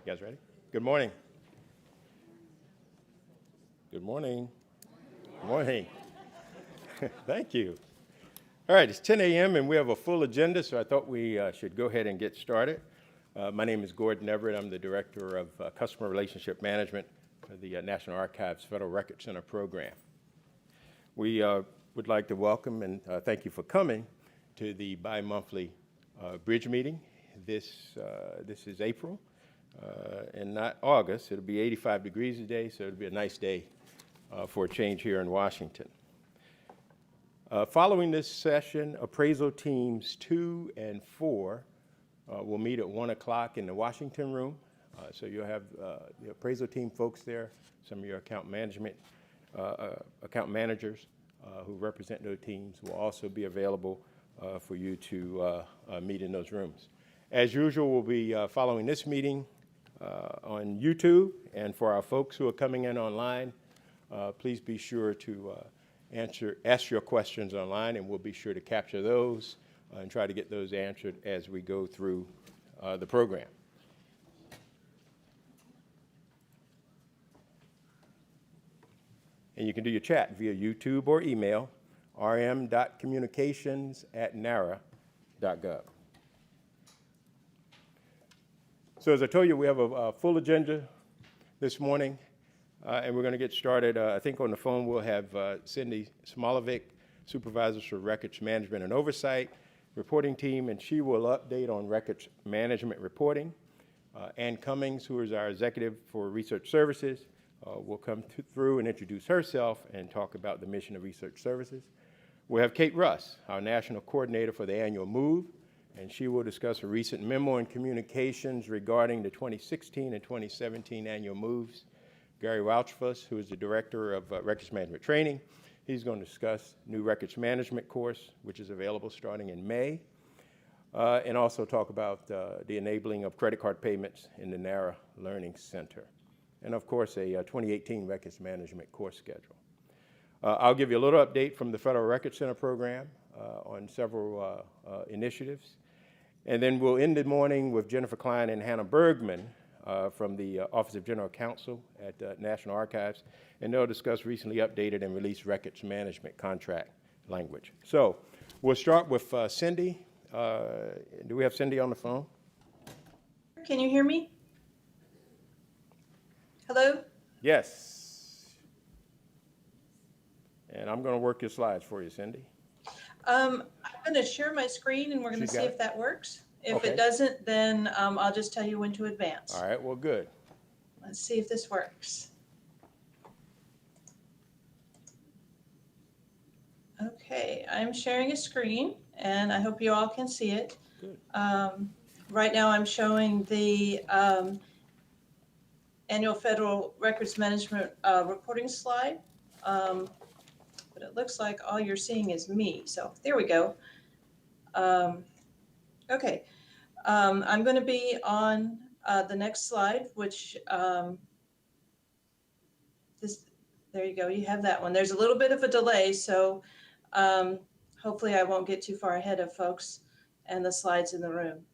You guys ready? Good morning. Good morning. Good morning. Thank you. All right, it's 10 a.m. and we have a full agenda, so I thought we should go ahead and get started. My name is Gordon Everett. I'm the Director of Customer Relationship Management for the National Archives Federal Record Center program. We would like to welcome and thank you for coming to the bi-monthly BRIDG Meeting. This is April and not August. It'll be 85 degrees today, so it'll be a nice day for a change here in Washington. Following this session, appraisal teams 2 and 4 will meet at 1 o'clock in the Washington room. So you'll have the appraisal team folks there, some of your account managers who represent those teams will also be available for you to meet in those rooms. As usual, we'll be following this meeting on YouTube, and for our folks who are coming in online, please be sure to ask your questions online, and we'll be sure to capture those and try to get those answered as we go through the program. And you can do your chat via YouTube or email, rm.communications@nara.gov. So as I told you, we have a full agenda this morning. And we're going to get started. I think on the phone we'll have Cindy Smolovic, Supervisor for Records Management and Oversight, reporting team, and she will update on records management reporting. Ann Cummings, who is our Executive for Research Services, will come through and introduce herself and talk about the mission of Research Services. We'll have Kate Russ, our National Coordinator for the annual MOVE, and she will discuss a recent memo and communications regarding the 2016 and 2017 annual MOVEs. Gary Welchfuss, who is the Director of Records Management Training, he's going to discuss new records management course, which is available starting in May, and also talk about the enabling of credit card payments in the NARA Learning Center, and of course a 2018 records management course schedule. I'll give you a little update from the Federal Records Center program on several initiatives, and then we'll end the morning with Jennifer Klein and Hannah Bergman from the Office of General Counsel at National Archives, and they'll discuss recently updated and released records management contract language. So we'll start with Cindy. Do we have Cindy on the phone? Can you hear me? Hello? Yes. And I'm going to work your slides for you, Cindy. I'm going to share my screen, and we're going to see if that works. If Okay. it doesn't, then I'll just tell you when to advance. All right, well, good. Let's see if this works. Okay, I'm sharing a screen, and I hope you all can see it. Good. Right now I'm showing the annual Federal Records Management reporting slide, but it looks like all you're seeing is me. So there we go. Okay, I'm going to be on the next slide, which there you go, you have that one. There's a little bit of a delay, so hopefully I won't get too far ahead of folks and the slides in the room.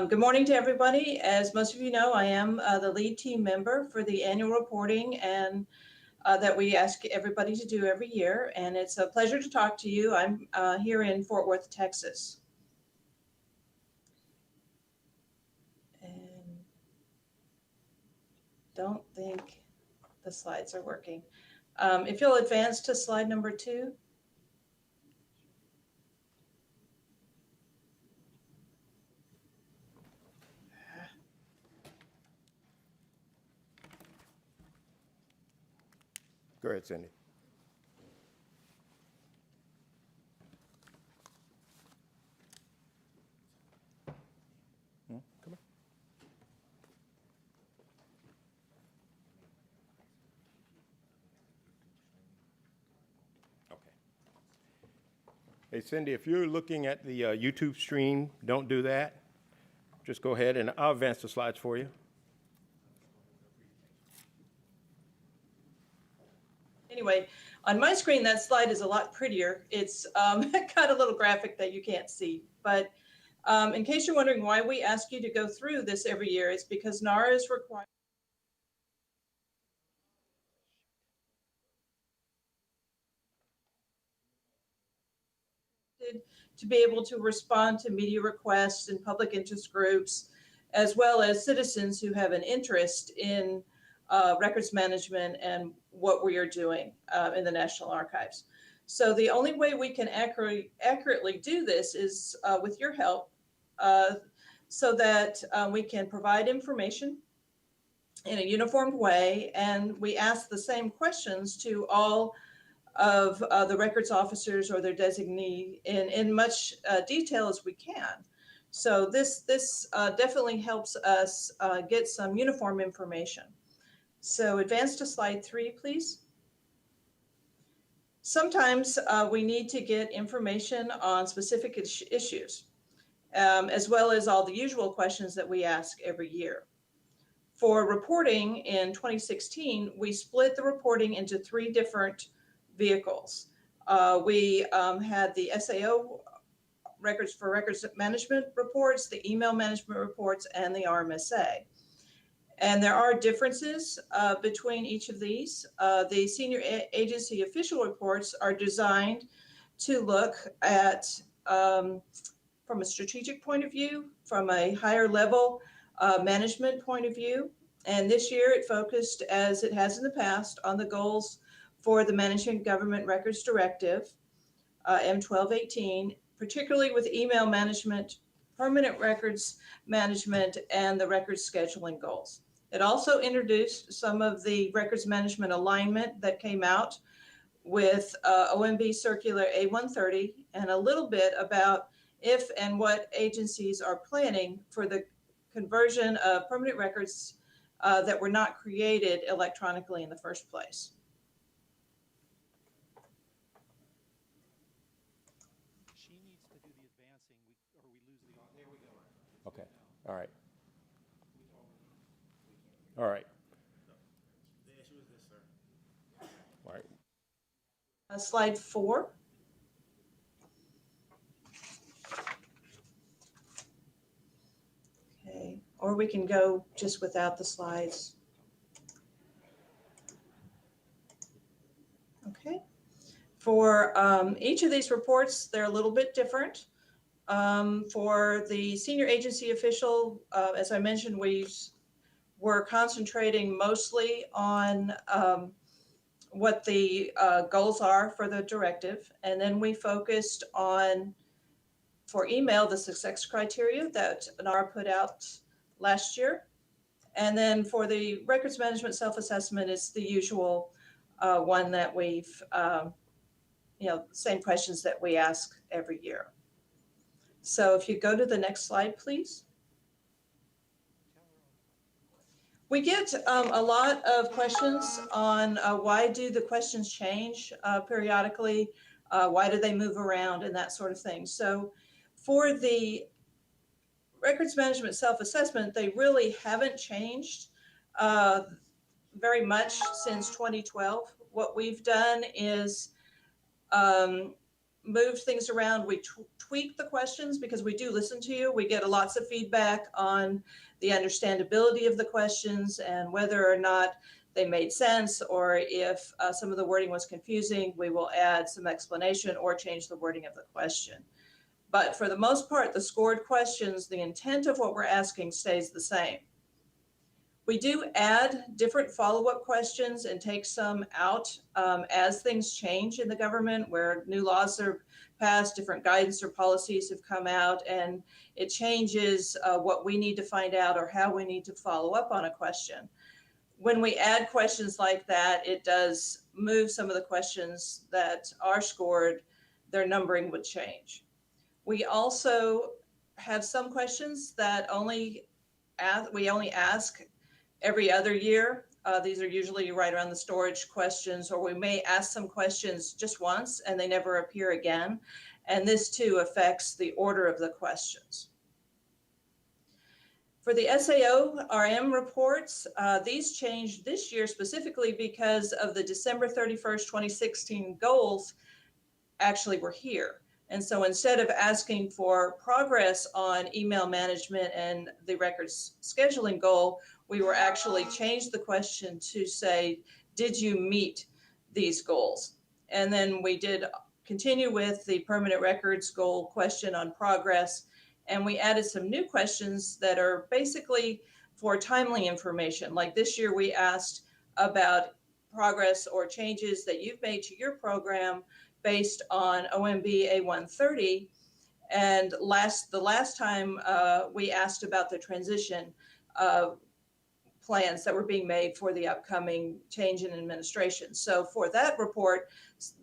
Good morning to everybody. As most of you know, I am the lead team member for the annual reporting and that we ask everybody to do every year, and it's a pleasure to talk to you. I'm here in Fort Worth, Texas. Don't think the slides are working. If you'll advance to slide number 2. Go ahead, Cindy. Come on. Hey, Cindy, if you're looking at the YouTube stream, don't do that. Just go ahead and I'll advance the slides for you. Anyway, on my screen, that slide is a lot prettier. It's got a little graphic that you can't see, but In case you're wondering why we ask you to go through this every year, it's because NARA is required to be able to respond to media requests and public interest groups, as well as citizens who have an interest in records management and what we are doing in the National Archives. So the only way we can accurately do this is with your help, so that we can provide information in a uniformed way, and we ask the same questions to all of the records officers or their designee in much detail as we can. So this definitely helps us get some uniform information. So advance to slide 3, please. Sometimes we need to get information on specific issues, as well as all the usual questions that we ask every year. For reporting in 2016, we split the reporting into 3 different vehicles. We had the SAO records management reports, the email management reports, and the RMSA. And there are differences between each of these. The senior agency official reports are designed to look at, from a strategic point of view, from a higher level management point of view. And this year it focused, as it has in the past, on the goals for the Managing Government Records Directive, M1218, particularly with email management, permanent records management, and the records scheduling goals. It also introduced some of the records management alignment that came out with OMB Circular A130, and a little bit about if and what agencies are planning for the conversion of permanent records that were not created electronically in the first place. She needs to do the advancing, or we lose the audio. There we go. Okay, all right. All right. The issue is this, sir. All right. Slide 4. Okay, or we can go just without the slides. Okay. For each of these reports, they're a little bit different. For the senior agency official, as I mentioned, we're concentrating mostly on what the goals are for the directive. And then we focused on, for email, the success criteria that NARA put out last year. And then for the records management self-assessment, it's the usual one that we've, same questions that we ask every year. So if you go to the next slide, please. We get a lot of questions on why do the questions change periodically, why do they move around, and that sort of thing. So for the records management self-assessment, they really haven't changed very much since 2012. What we've done is moved things around. We tweak the questions because we do listen to you. We get lots of feedback on the understandability of the questions and whether or not they made sense, or if some of the wording was confusing, we will add some explanation or change the wording of the question. But for the most part, the scored questions, the intent of what we're asking stays the same. We do add different follow-up questions and take some out as things change in the government, where new laws are passed, different guidance or policies have come out, and it changes what we need to find out or how we need to follow up on a question. When we add questions like that, it does move some of the questions that are scored, their numbering would change. We also have some questions that we only ask every other year. These are usually right around the storage questions, or we may ask some questions just once and they never appear again. And this too affects the order of the questions. For the SAO RM reports, these changed this year specifically because of the December 31st, 2016 goals actually were here. And so instead of asking for progress on email management and the records scheduling goal, we were actually changed the question to say, did you meet these goals? And then we did continue with the permanent records goal question on progress. And we added some new questions that are basically for timely information. Like this year, we asked about progress or changes that you've made to your program based on OMB A130. And the last time we asked about the transition plans that were being made for the upcoming change in administration. So for that report,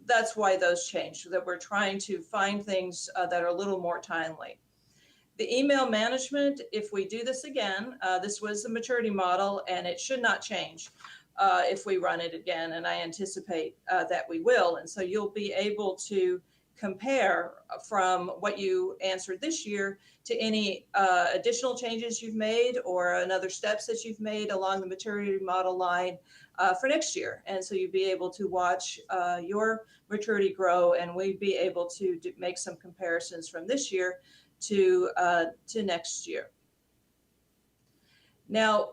that's why those changed, that we're trying to find things that are a little more timely. The email management, if we do this again, this was the maturity model and it should not change if we run it again. And I anticipate that we will. And so you'll be able to compare from what you answered this year to any additional changes you've made or another steps that you've made along the maturity model line for next year. And so you'd be able to watch your maturity grow, and we'd be able to make some comparisons from this year to next year. Now,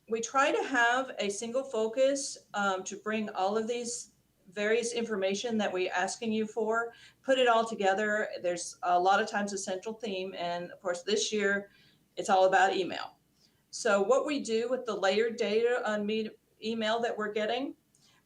we try to have a single focus to bring all of these various information that we're asking you for, put it all together. There's a lot of times a central theme, and of course this year it's all about email. So what we do with the layered data on email that we're getting,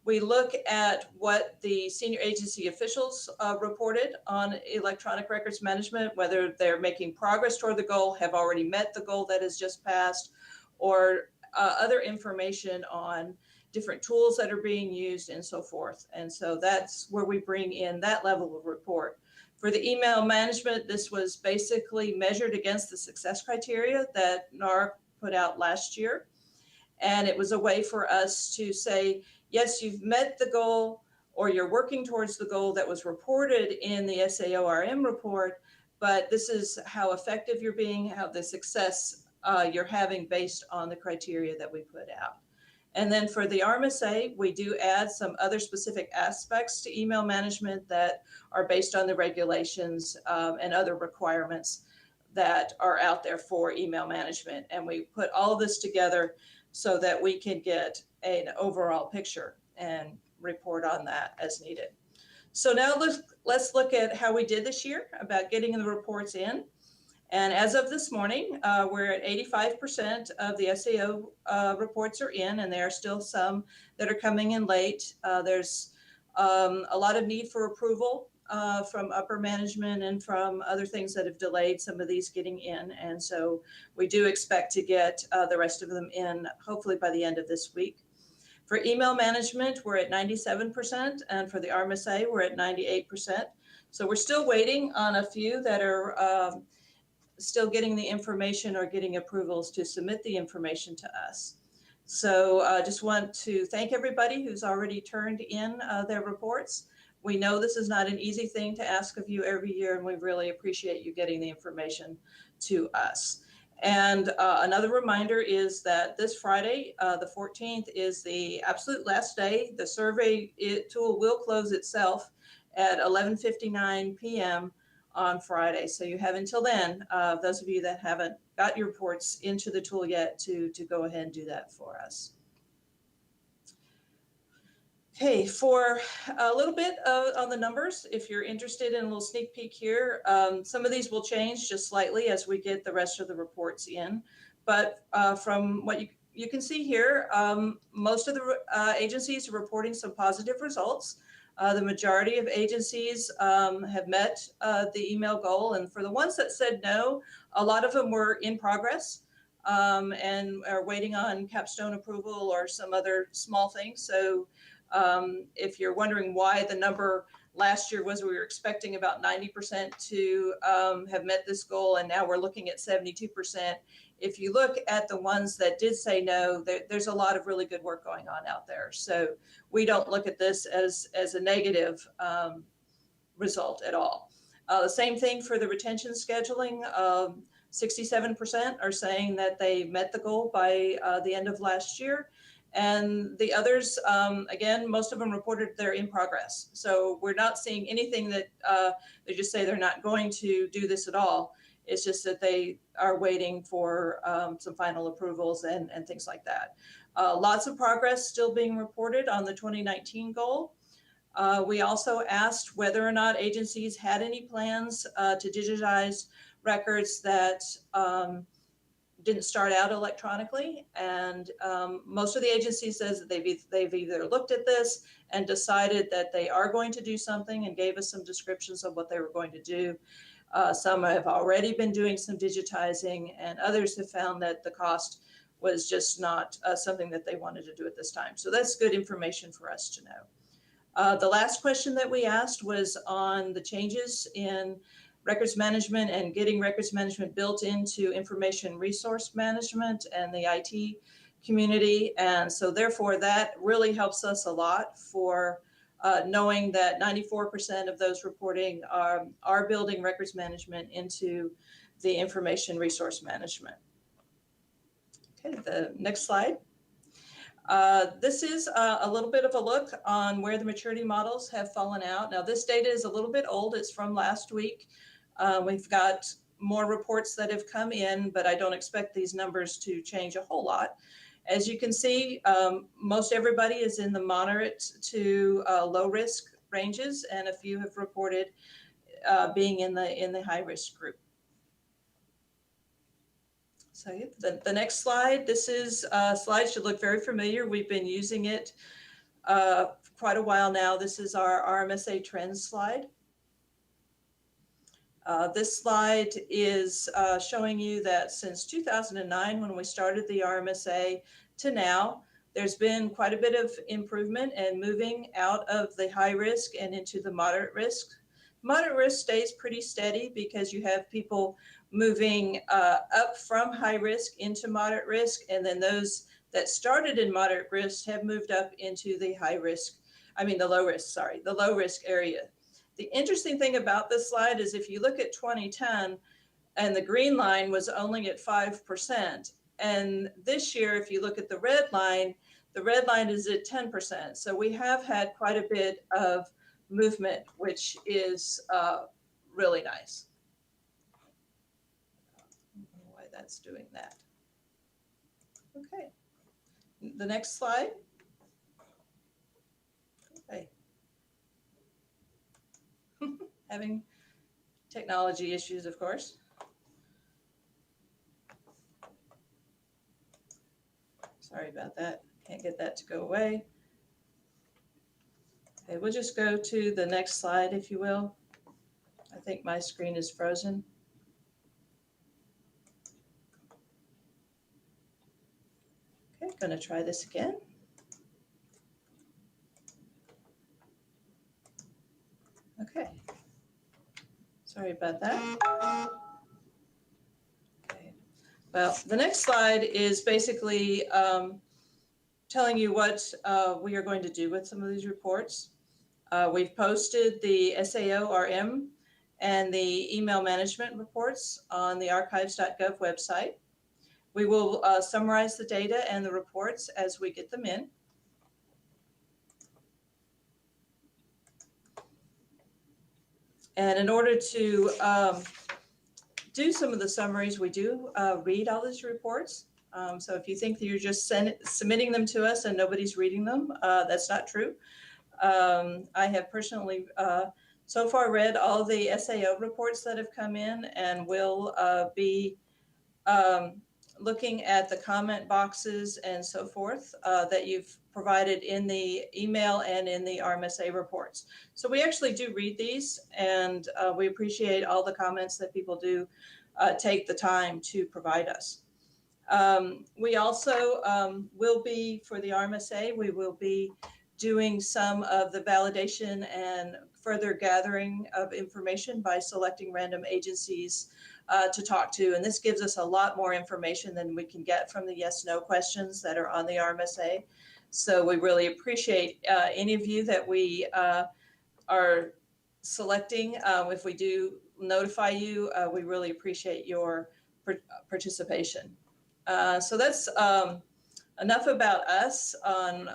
we look at what the senior agency officials reported on electronic records management, whether they're making progress toward the goal, have already met the goal that has just passed, or other information on different tools that are being used and so forth. And so that's where we bring in that level of report. For the email management, this was basically measured against the success criteria that NAR put out last year. And it was a way for us to say, yes, you've met the goal or you're working towards the goal that was reported in the SAORM report, but this is how effective you're being, how the success you're having based on the criteria that we put out. And then for the RMSA, we do add some other specific aspects to email management that are based on the regulations and other requirements that are out there for email management. And we put all of this together so that we can get an overall picture and report on that as needed. So now let's look at how we did this year about getting the reports in. And as of this morning, we're at 85% of the SAO reports are in, and there are still some that are coming in late. There's a lot of need for approval from upper management and from other things that have delayed some of these getting in. And so we do expect to get the rest of them in hopefully by the end of this week. For email management, we're at 97%, and for the RMSA, we're at 98%. So we're still waiting on a few that are still getting the information or getting approvals to submit the information to us. So I just want to thank everybody who's already turned in their reports. We know this is not an easy thing to ask of you every year, and we really appreciate you getting the information to us. And another reminder is that this Friday, the 14th, is the absolute last day. The survey tool will close itself at 11:59 p.m. on Friday. So you have until then, those of you that haven't got your reports into the tool yet, to go ahead and do that for us. Okay, for a little bit on the numbers, if you're interested in a little sneak peek here, some of these will change just slightly as we get the rest of the reports in. But from what you can see here, most of the agencies are reporting some positive results. The majority of agencies have met the email goal. And for the ones that said no, a lot of them were in progress and are waiting on capstone approval or some other small things. So if you're wondering why the number last year was, we were expecting about 90% to have met this goal, and now we're looking at 72%. If you look at the ones that did say no, there's a lot of really good work going on out there. So we don't look at this as a negative result at all. The same thing for the retention scheduling. 67% are saying that they met the goal by the end of last year. And the others, again, most of them reported they're in progress. So we're not seeing anything that they just say they're not going to do this at all. It's just that they are waiting for some final approvals and things like that. Lots of progress still being reported on the 2019 goal. We also asked whether or not agencies had any plans to digitize records that didn't start out electronically. And most of the agencies says that they've either looked at this and decided that they are going to do something and gave us some descriptions of what they were going to do. Some have already been doing some digitizing, and others have found that the cost was just not something that they wanted to do at this time. So that's good information for us to know. The last question that we asked was on the changes in records management and getting records management built into information resource management and the IT community. And so therefore that really helps us a lot for knowing that 94% of those reporting are building records management into the information resource management. Okay, the next slide. This is a little bit of a look on where the maturity models have fallen out. Now this data is a little bit old, it's from last week. We've got more reports that have come in, but I don't expect these numbers to change a whole lot. As you can see, most everybody is in the moderate to low risk ranges, and a few have reported being in the high risk group. So the next slide, this is slide should look very familiar. We've been using it quite a while now. This is our RMSA trends slide. This slide is showing you that since 2009, when we started the RMSA, to now, there's been quite a bit of improvement and moving out of the high risk and into the moderate risk. Moderate risk stays pretty steady because you have people moving up from high risk into moderate risk, and then those that started in moderate risk have moved up into the the low risk area. The interesting thing about this slide is if you look at 2010 and the green line was only at 5%. And this year, if you look at the red line is at 10%. So we have had quite a bit of movement, which is really nice. I don't know why that's doing that. Okay, the next slide. Okay. Having technology issues, of course. Sorry about that. Can't get that to go away. Okay, we'll just go to the next slide, if you will. I think my screen is frozen. Okay, gonna try this again. Okay. Sorry about that. Okay. Well, the next slide is basically telling you what we are going to do with some of these reports. We've posted the SAO-RM and the email management reports on the archives.gov website. We will summarize the data and the reports as we get them in. And in order to do some of the summaries, we do read all these reports. So if you think that you're just submitting them to us and nobody's reading them, that's not true. I have personally so far read all the SAO reports that have come in, and will be looking at the comment boxes and so forth that you've provided in the email and in the RMSA reports. So we actually do read these, and we appreciate all the comments that people do take the time to provide us. We also will be, for the RMSA, we will be doing some of the validation and further gathering of information by selecting random agencies to talk to. And this gives us a lot more information than we can get from the yes/no questions that are on the RMSA. So we really appreciate any of you that we are selecting. If we do notify you, we really appreciate your participation. So that's enough about us on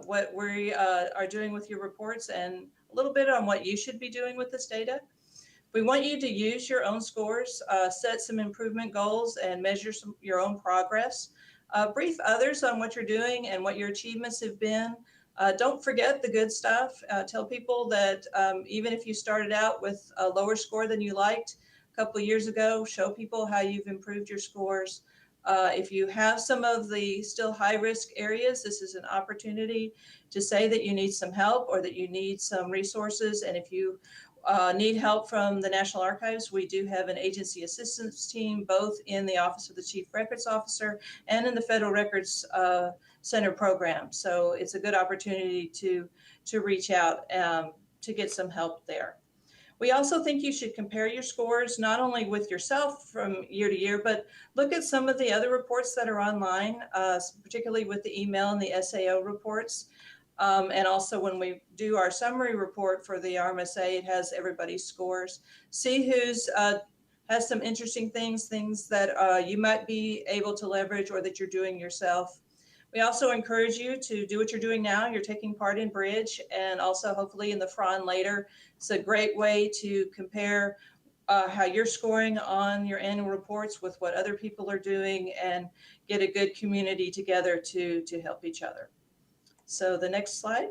what we are doing with your reports and a little bit on what you should be doing with this data. We want you to use your own scores, set some improvement goals, and measure your own progress. Brief others on what you're doing and what your achievements have been. Don't forget the good stuff. Tell people that even if you started out with a lower score than you liked a couple of years ago, show people how you've improved your scores. If you have some of the still high risk areas, this is an opportunity to say that you need some help or that you need some resources. And if you need help from the National Archives, we do have an agency assistance team, both in the Office of the Chief Records Officer and in the Federal Records Center program. So it's a good opportunity to reach out to get some help there. We also think you should compare your scores, not only with yourself from year to year, but look at some of the other reports that are online, particularly with the email and the SAO reports. And also when we do our summary report for the RMSA, it has everybody's scores. See who's has some interesting things that you might be able to leverage or that you're doing yourself. We also encourage you to do what you're doing now. You're taking part in BRIDG and also hopefully in the FRON later. It's a great way to compare how you're scoring on your annual reports with what other people are doing and get a good community together to help each other. So the next slide.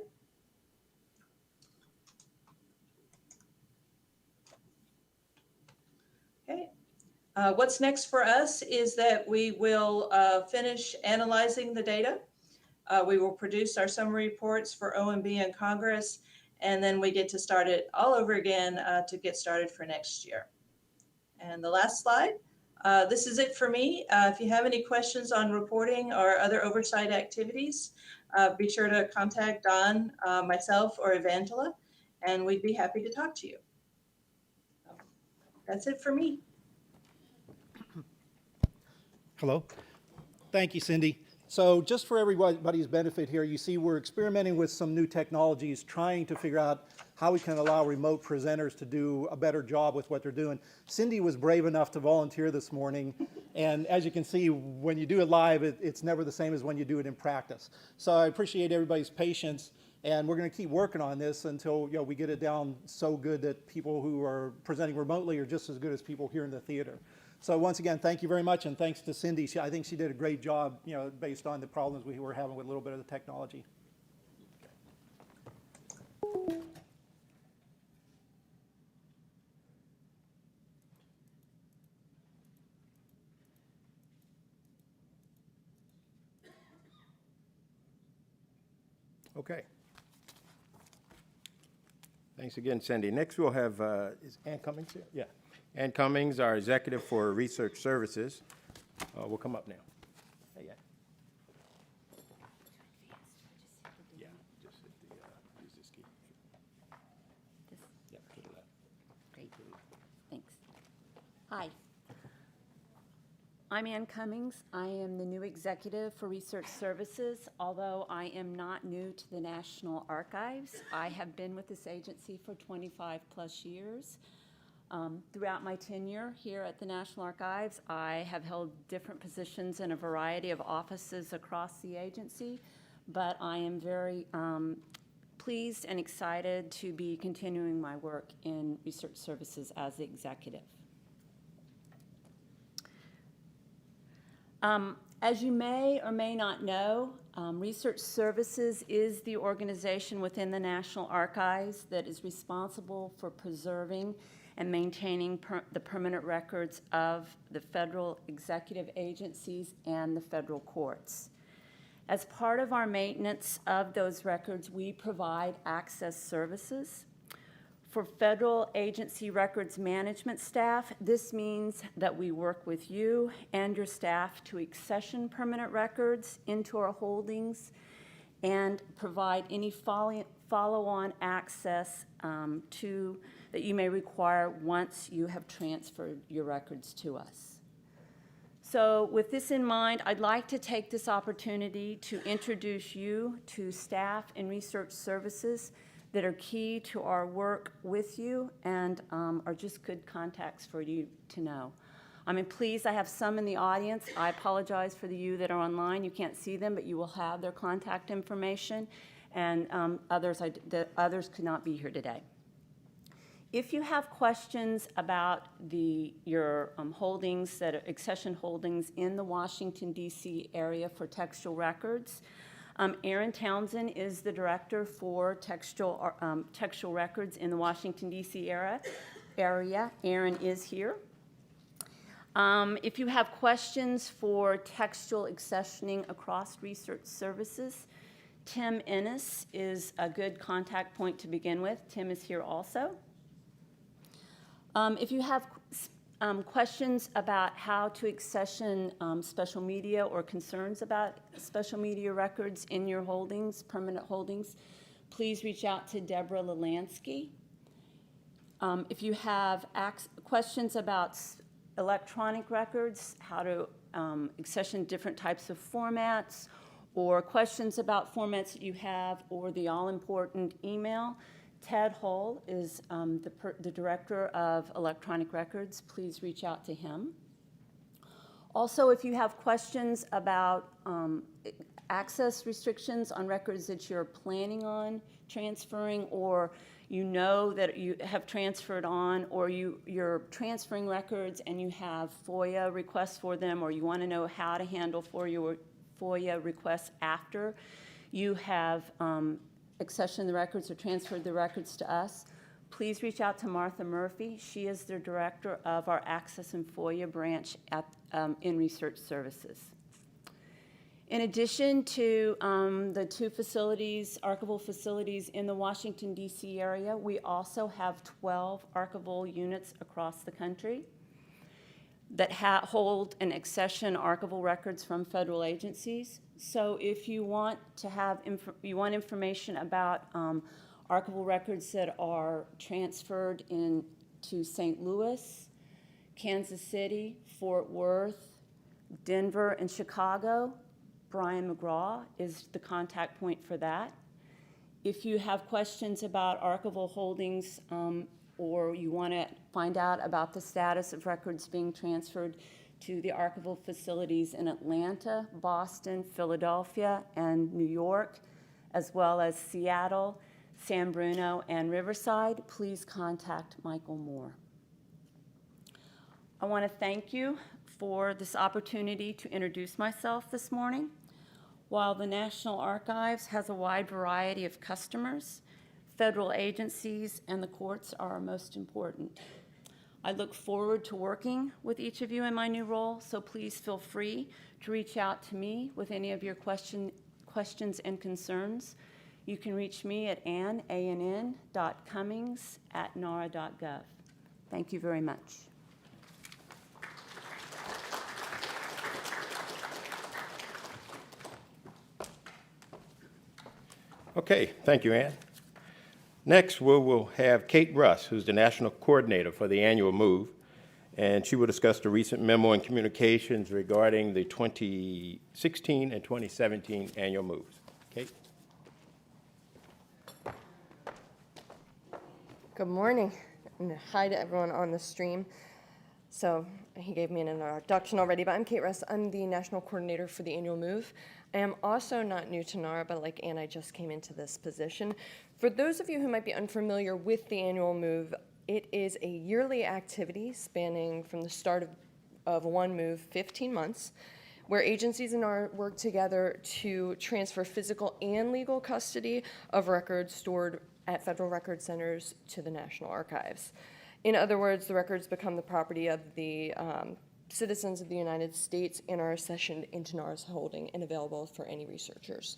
Okay. What's next for us is that we will finish analyzing the data. We will produce our summary reports for OMB and Congress, and then we get to start it all over again to get started for next year. And the last slide. This is it for me. If you have any questions on reporting or other oversight activities, be sure to contact Don, myself, or Evangela, and we'd be happy to talk to you. That's it for me. Hello. Thank you, Cindy. So just for everybody's benefit here, you see we're experimenting with some new technologies, trying to figure out how we can allow remote presenters to do a better job with what they're doing. Cindy was brave enough to volunteer this morning, and as you can see, when you do it live, it's never the same as when you do it in practice. So I appreciate everybody's patience, and we're going to keep working on this until we get it down so good that people who are presenting remotely are just as good as people here in the theater. So once again, thank you very much, and thanks to Cindy. I think she did a great job, based on the problems we were having with a little bit of the technology. Okay. Thanks again, Cindy. Next, we'll have, is Ann Cummings here? Yeah. Ann Cummings, our Executive for Research Services, will come up now. Hey, Ann. Yeah, just hit the, use this key. Yeah, to the left. Great. Thanks. Hi. I'm Ann Cummings. I am the new executive for Research Services. Although I am not new to the National Archives, I have been with this agency for 25 plus years. Throughout my tenure here at the National Archives, I have held different positions in a variety of offices across the agency, but I am very pleased and excited to be continuing my work in Research Services as the executive. As you may or may not know, Research Services is the organization within the National Archives that is responsible for preserving and maintaining the permanent records of the federal executive agencies and the federal courts. As part of our maintenance of those records, we provide access services. For federal agency records management staff, this means that we work with you and your staff to accession permanent records into our holdings and provide any follow-on access that you may require once you have transferred your records to us. So with this in mind, I'd like to take this opportunity to introduce you to staff in Research Services that are key to our work with you and are just good contacts for you to know. Please, I have some in the audience. I apologize for you that are online. You can't see them, but you will have their contact information, and the others could not be here today. If you have questions about your holdings, accession holdings in the Washington, D.C. area for textual records, Aaron Townsend is the director for textual records in the Washington, D.C. area. Aaron is here. If you have questions for textual accessioning across research services, Tim Ennis is a good contact point to begin with. Tim is here also. If you have questions about how to accession special media or concerns about special media records in your holdings, permanent holdings, please reach out to Deborah Lelansky. If you have questions about electronic records, how to accession different types of formats, or questions about formats that you have, or the all-important email, Ted Hull is the Director of Electronic Records. Please reach out to him. Also, if you have questions about access restrictions on records that you're planning on transferring, or you know that you have transferred on, or you're transferring records and you have FOIA requests for them, or you want to know how to handle FOIA requests after you have accessioned the records or transferred the records to us, please reach out to Martha Murphy. She is the director of our Access and FOIA branch in Research Services. In addition to the two facilities, archival facilities in the Washington, D.C. area, we also have 12 archival units across the country that hold and accession archival records from federal agencies. So if you want to have information about archival records that are transferred to St. Louis, Kansas City, Fort Worth, Denver, and Chicago, Brian McGraw is the contact point for that. If you have questions about archival holdings or you want to find out about the status of records being transferred to the archival facilities in Atlanta, Boston, Philadelphia, and New York, as well as Seattle, San Bruno, and Riverside, please contact Michael Moore. I want to thank you for this opportunity to introduce myself this morning. While the National Archives has a wide variety of customers, federal agencies and the courts are our most important. I look forward to working with each of you in my new role, so please feel free to reach out to me with any of your questions and concerns. You can reach me at ann.cummings@nara.gov. Thank you very much. Okay, thank you, Ann. Next, we will have Kate Russ, who's the National Coordinator for the annual move, and she will discuss the recent memo and communications regarding the 2016 and 2017 annual moves. Kate? Good morning, and hi to everyone on the stream. So he gave me an introduction already, but I'm Kate Russ. I'm the National Coordinator for the annual move. I am also not new to NARA, but like Ann, I just came into this position. For those of you who might be unfamiliar with the annual move, it is a yearly activity spanning from the start of one move, 15 months, where agencies in NARA work together to transfer physical and legal custody of records stored at federal record centers to the National Archives. In other words, the records become the property of the citizens of the United States and are accessioned into NARA's holding and available for any researchers.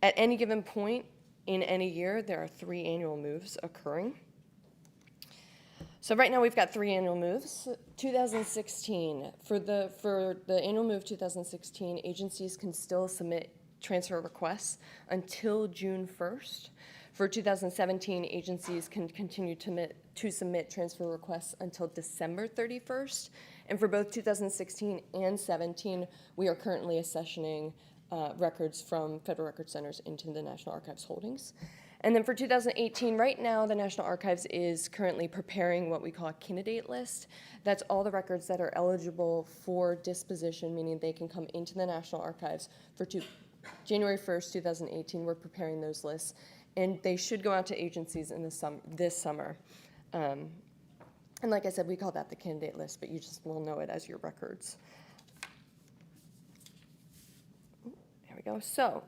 At any given point in any year, there are 3 annual moves occurring. So right now we've got 3 annual moves. 2016, for the annual move 2016, agencies can still submit transfer requests until June 1st. For 2017, agencies can continue to submit transfer requests until December 31st. And for both 2016 and 17, we are currently accessioning records from federal record centers into the National Archives holdings. And then for 2018, right now, the National Archives is currently preparing what we call a candidate list. That's all the records that are eligible for disposition, meaning they can come into the National Archives for January 1st, 2018. We're preparing those lists, and they should go out to agencies in this summer. And like I said, we call that the candidate list, but you just will know it as your records. There we go. So,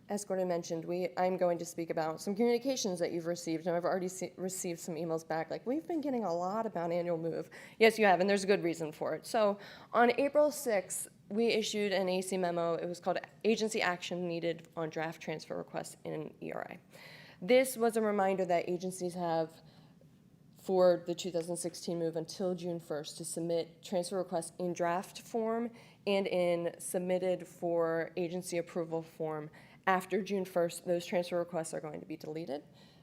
as Gordon mentioned, I'm going to speak about some communications that you've received, and I've already received some emails back, like, we've been getting a lot about annual move. Yes, you have, and there's a good reason for it. So on April 6th, we issued an AC memo. It was called Agency Action Needed on Draft Transfer Requests in ERA. This was a reminder that agencies have, for the 2016 move, until June 1st to submit transfer requests in draft form and in submitted for agency approval form. After June 1st, those transfer requests are going to be deleted.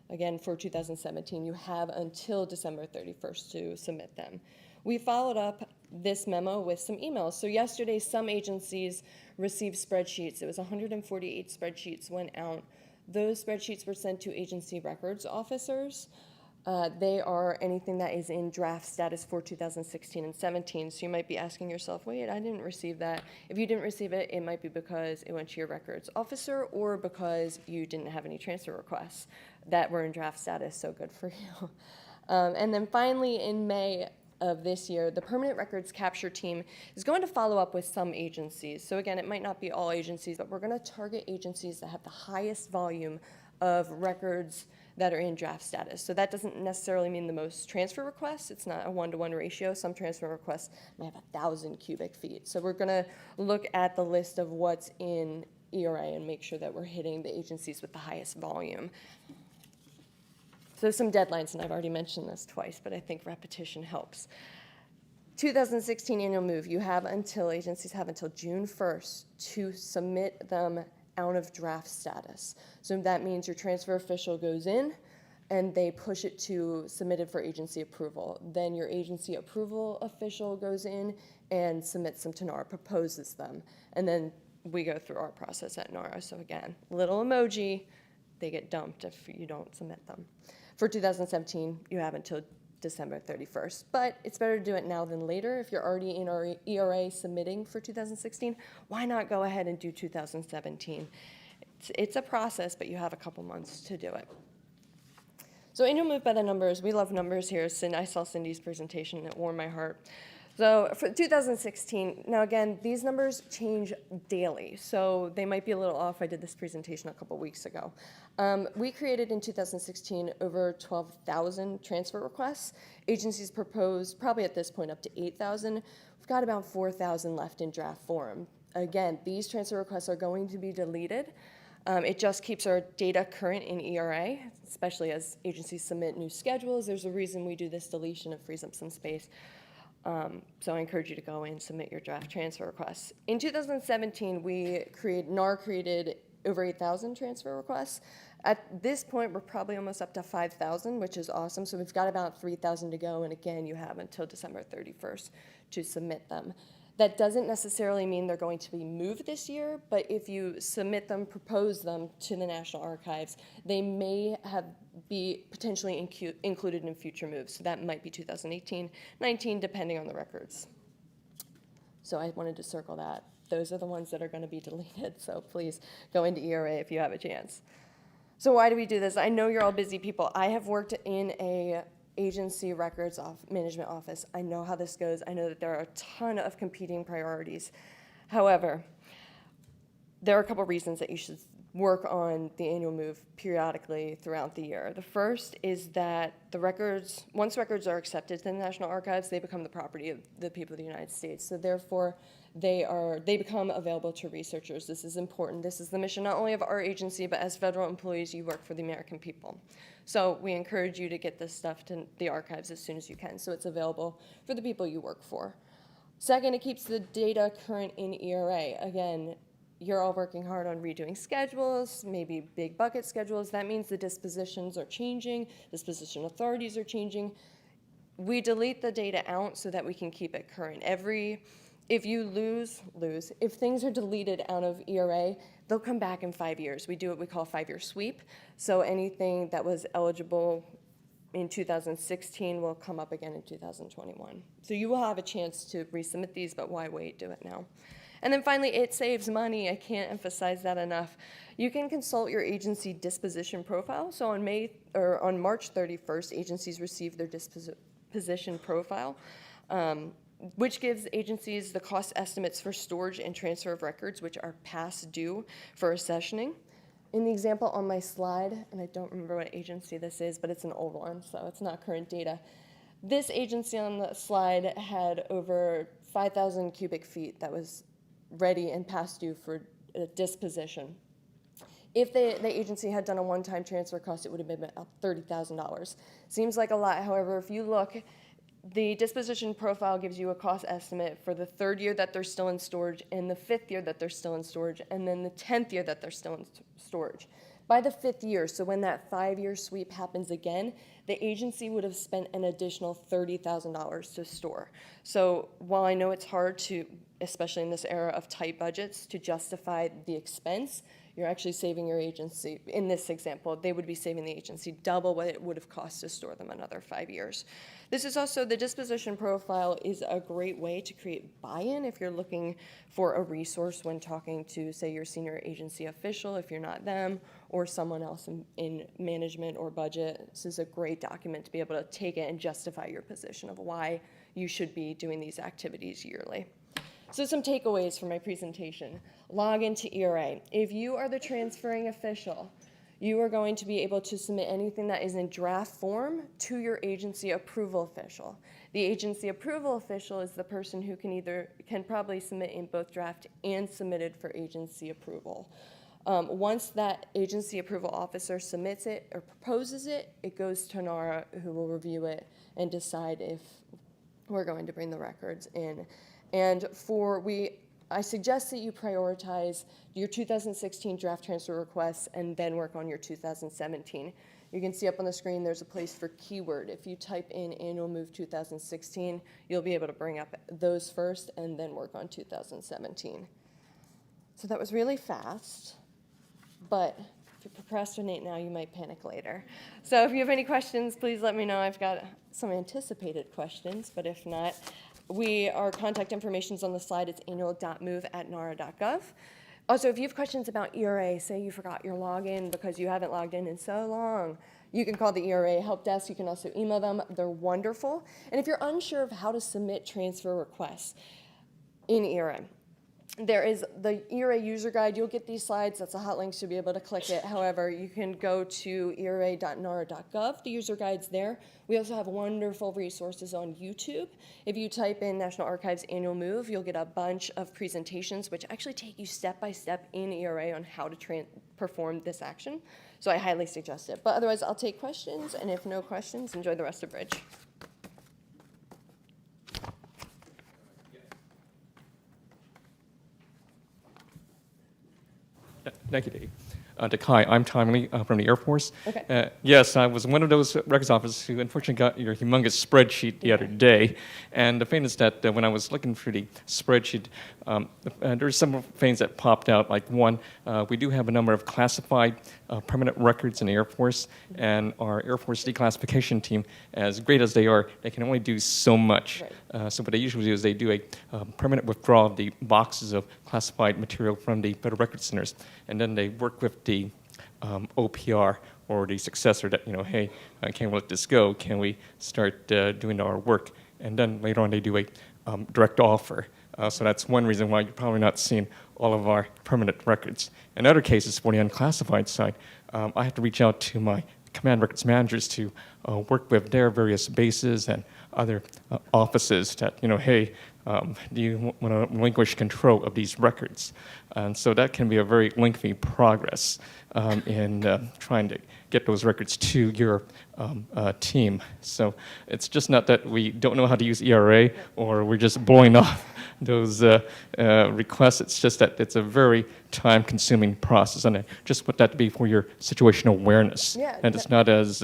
Again, for 2017, you have until December 31st to submit them. We followed up this memo with some emails. So yesterday, some agencies received spreadsheets. It was 148 spreadsheets went out. Those spreadsheets were sent to agency records officers. They are anything that is in draft status for 2016 and 17. So you might be asking yourself, wait, I didn't receive that. If you didn't receive it, it might be because it went to your records officer or because you didn't have any transfer requests that were in draft status, so good for you. And then finally, in May of this year, the Permanent Records Capture Team is going to follow up with some agencies. So again, it might not be all agencies, but we're going to target agencies that have the highest volume of records that are in draft status. So that doesn't necessarily mean the most transfer requests. It's not a one-to-one ratio. Some transfer requests might have 1,000 cubic feet. So we're going to look at the list of what's in ERA and make sure that we're hitting the agencies with the highest volume. So some deadlines, and I've already mentioned this twice, but I think repetition helps. 2016 annual move, agencies have until June 1st to submit them out of draft status. So that means your transfer official goes in and they push it to submitted for agency approval. Then your agency approval official goes in and submits them to NARA, proposes them. And then we go through our process at NARA. So again, little emoji, they get dumped if you don't submit them. For 2017, you have until December 31st, but it's better to do it now than later. If you're already in our ERA submitting for 2016, why not go ahead and do 2017? It's a process, but you have a couple months to do it. So annual move by the numbers, we love numbers here. I saw Cindy's presentation, it warmed my heart. So for 2016, now again, these numbers change daily, so they might be a little off. I did this presentation a couple weeks ago. We created in 2016 over 12,000 transfer requests. Agencies proposed probably at this point up to 8,000. We've got about 4,000 left in draft form. Again, these transfer requests are going to be deleted. It just keeps our data current in ERA, especially as agencies submit new schedules. There's a reason we do this deletion. It frees up some space. So I encourage you to go and submit your draft transfer requests. In 2017, NAR created over 8,000 transfer requests. At this point, we're probably almost up to 5,000, which is awesome. So we've got about 3,000 to go. And again, you have until December 31st to submit them. That doesn't necessarily mean they're going to be moved this year, but if you submit them, propose them to the National Archives, they may be potentially included in future moves. So that might be 2018, 19, depending on the records. So I wanted to circle that. Those are the ones that are going to be deleted, so please go into ERA if you have a chance. So why do we do this? I know you're all busy people. I have worked in a agency records management office. I know how this goes. I know that there are a ton of competing priorities. However, there are a couple reasons that you should work on the annual move periodically throughout the year. The first is that once records are accepted to the National Archives, they become the property of the people of the United States. So therefore, they become available to researchers. This is important. This is the mission not only of our agency, but as federal employees, you work for the American people. So we encourage you to get this stuff to the archives as soon as you can, so it's available for the people you work for. Second, it keeps the data current in ERA. Again, you're all working hard on redoing schedules, maybe big bucket schedules. That means the dispositions are changing, disposition authorities are changing. We delete the data out so that we can keep it current. If you if things are deleted out of ERA, they'll come back in 5 years. We do what we call a 5-year sweep. So anything that was eligible in 2016 will come up again in 2021. So you will have a chance to resubmit these, but why wait? Do it now. And then finally, it saves money. I can't emphasize that enough. You can consult your agency disposition profile. So on March 31st, agencies receive their disposition profile, which gives agencies the cost estimates for storage and transfer of records, which are past due for accessioning. In the example on my slide, and I don't remember what agency this is, but it's an old one, so it's not current data. This agency on the slide had over 5,000 cubic feet that was ready and past due for disposition. If the agency had done a one-time transfer cost, it would have been about $30,000. Seems like a lot. However, if you look, the disposition profile gives you a cost estimate for the 3rd year that they're still in storage, and the 5th year that they're still in storage, and then the 10th year that they're still in storage. By the 5th year, so when that 5-year sweep happens again, the agency would have spent an additional $30,000 to store. So while I know it's hard to, especially in this era of tight budgets, to justify the expense, you're actually saving your agency. In this example, they would be saving the agency double what it would have cost to store them another 5 years. This is also, the disposition profile is a great way to create buy-in if you're looking for a resource when talking to, say, your senior agency official, if you're not them, or someone else in management or budget. This is a great document to be able to take it and justify your position of why you should be doing these activities yearly. So some takeaways from my presentation. Log into ERA. If you are the transferring official, you are going to be able to submit anything that is in draft form to your agency approval official. The agency approval official is the person who can probably submit in both draft and submitted for agency approval. Once that agency approval officer submits it or proposes it, it goes to NARA, who will review it and decide if we're going to bring the records in. And I suggest that you prioritize your 2016 draft transfer requests and then work on your 2017. You can see up on the screen there's a place for keyword. If you type in annual move 2016, you'll be able to bring up those first and then work on 2017. So that was really fast, but if you procrastinate now, you might panic later. So if you have any questions, please let me know. I've got some anticipated questions, but if not, our contact information is on the slide. It's annual.move@nara.gov. Also, if you have questions about ERA, say you forgot your login because you haven't logged in so long, you can call the ERA help desk. You can also email them. They're wonderful. And if you're unsure of how to submit transfer requests in ERA, there is the ERA user guide. You'll get these slides. That's a hot link, so you'll be able to click it. However, you can go to era.nara.gov. The user guide's there. We also have wonderful resources on YouTube. If you type in National Archives Annual Move, you'll get a bunch of presentations which actually take you step by step in ERA on how to perform this action. So I highly suggest it. But otherwise, I'll take questions, and if no questions, enjoy the rest of Bridge. Thank you, Dave. Hi, I'm Tom Lee from the Air Force. Okay. Yes, I was one of those records officers who unfortunately got your humongous spreadsheet the other day. And the thing is that when I was looking through the spreadsheet, there's some things that popped out. Like one, we do have a number of classified permanent records in the Air Force, and our Air Force declassification team, as great as they are, they can only do so much. Right. So what they usually do is they do a permanent withdrawal of the boxes of classified material from the Federal Record Centers, and then they work with the OPR or the successor that, hey, can we let this go? Can we start doing our work? And then later on they do a direct offer. So that's one reason why you're probably not seeing all of our permanent records. In other cases, for the unclassified side, I have to reach out to my command records managers to work with their various bases and other offices that, hey, do you want to relinquish control of these records? And so that can be a very lengthy progress in trying to get those records to your team. So it's just not that we don't know how to use ERA or we're just blowing off those requests. It's just that it's a very time-consuming process, and I just want that to be for your situational awareness. Yeah, and it's not as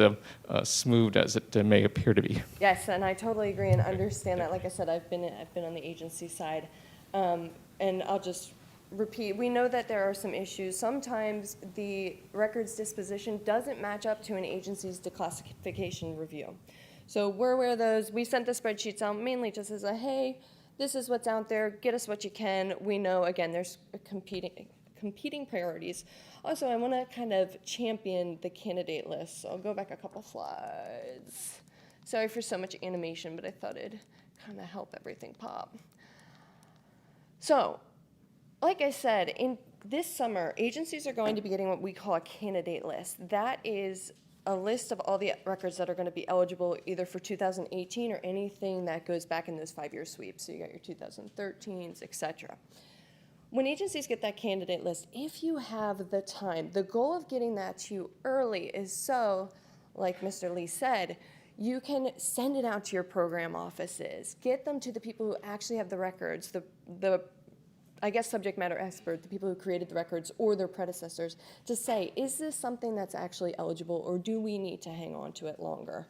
smooth as it may appear to be. Yes, and I totally agree and understand that. Like I said, I've been on the agency side, and I'll just repeat, we know that there are some issues. Sometimes the records disposition doesn't match up to an agency's declassification review. So we're aware of those. We sent the spreadsheets out mainly just as a, hey, this is what's out there, get us what you can. We know, again, there's competing priorities. Also, I want to kind of champion the candidate list. So I'll go back a couple slides. Sorry for so much animation, but I thought it'd kind of help everything pop. So, like I said, in this summer, agencies are going to be getting what we call a candidate list. That is a list of all the records that are going to be eligible either for 2018 or anything that goes back in those 5-year sweeps. So you got your 2013s, et cetera. When agencies get that candidate list, if you have the time, the goal of getting that to you early is so, like Mr. Lee said, you can send it out to your program offices, get them to the people who actually have the records, the I guess subject matter expert, the people who created the records or their predecessors, to say, is this something that's actually eligible or do we need to hang on to it longer?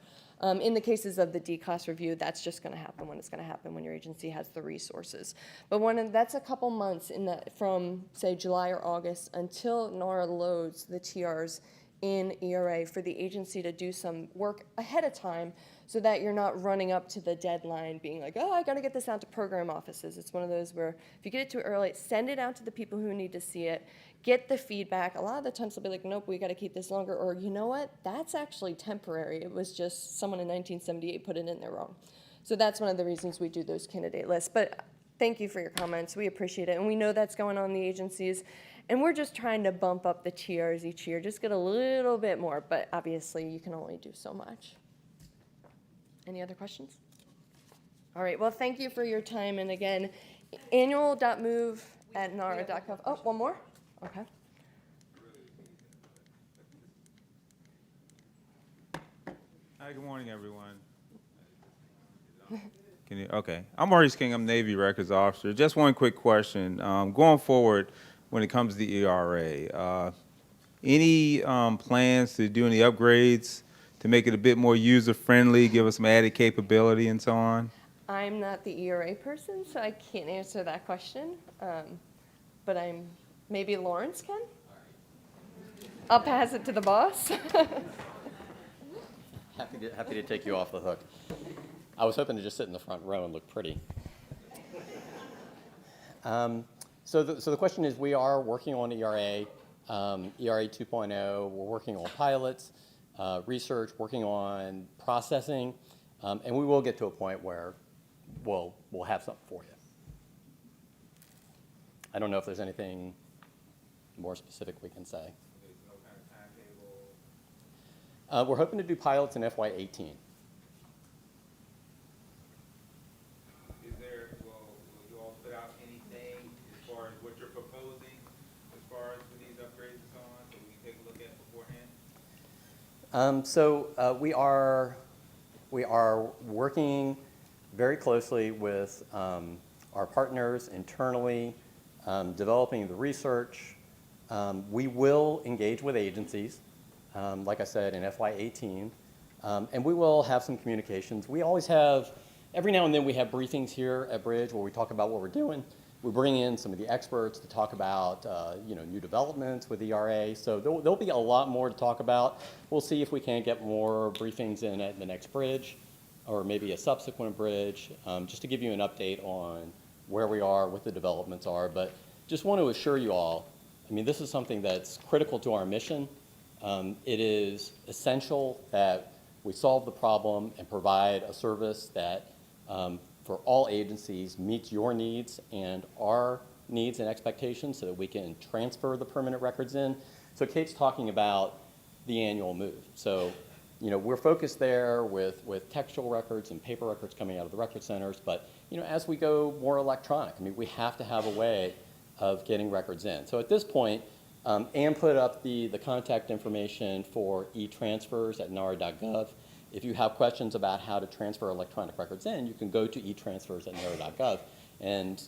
In the cases of the D-class review, that's just going to happen when it's going to happen, when your agency has the resources. But that's a couple months from, say, July or August until NARA loads the TRs in ERA for the agency to do some work ahead of time so that you're not running up to the deadline being like, oh, I got to get this out to program offices. It's one of those where if you get it too early, send it out to the people who need to see it, get the feedback. A lot of the times they'll be like, nope, we got to keep this longer. Or you know what? That's actually temporary. It was just someone in 1978 put it in there wrong. So that's one of the reasons we do those candidate lists. But thank you for your comments. We appreciate it. And we know that's going on in the agencies. And we're just trying to bump up the TRs each year, just get a little bit more. But obviously, you can only do so much. Any other questions? All right. Well, thank you for your time. And again, annual.move@nara.gov. Oh, one more? Okay. Hi, good morning, everyone. Okay. I'm Maurice King. I'm Navy Records Officer. Just one quick question. Going forward, when it comes to the ERA, any plans to do any upgrades to make it a bit more user-friendly, give us some added capability and so on? I'm not the ERA person, so I can't answer that question. But maybe Lawrence can? I'll pass it to the boss. Happy to take you off the hook. I was hoping to just sit in the front row and look pretty. So the question is, we are working on ERA 2.0. We're working on pilots, research, working on processing, and we will get to a point where we'll have something for you. I don't know if there's anything more specific we can say. Okay, so no kind of timetable? We're hoping to do pilots in FY18. Will you all put out anything as far as what you're proposing as far as for these upgrades and so on, so we can take a look at beforehand? We are working very closely with our partners internally, developing the research. We will engage with agencies, like I said, in FY18, and we will have some communications. We always have, every now and then we have briefings here at BRIDG where we talk about what we're doing. We bring in some of the experts to talk about new developments with ERA. So there'll be a lot more to talk about. We'll see if we can get more briefings in at the next BRIDG or maybe a subsequent BRIDG, just to give you an update on where we are, what the developments are. But just want to assure you all, I mean, this is something that's critical to our mission. It is essential that we solve the problem and provide a service that for all agencies meets your needs and our needs and expectations so that we can transfer the permanent records in. So Kate's talking about the annual move. So, we're focused there with textual records and paper records coming out of the record centers, but, as we go more electronic, I mean, we have to have a way of getting records in. So at this point, Ann put up the contact information for e-transfers at nara.gov. If you have questions about how to transfer electronic records in, you can go to e-transfers at nara.gov and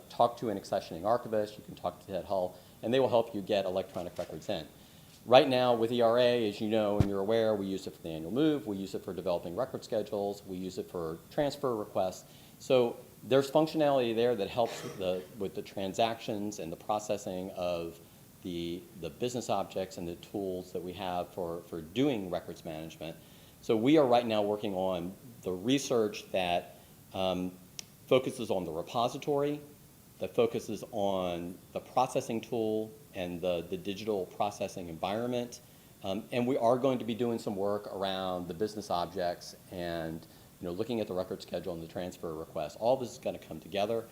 talk to an accessioning archivist. You can talk to Ted Hull, and they will help you get electronic records in. Right now with ERA, as you know and you're aware, we use it for the annual move. We use it for developing record schedules. We use it for transfer requests. So There's functionality there that helps with the transactions and the processing of the business objects and the tools that we have for doing records management. So we are right now working on the research that focuses on the repository, that focuses on the processing tool and the digital processing environment. And we are going to be doing some work around the business objects and looking at the record schedule and the transfer request. All this is going to come together.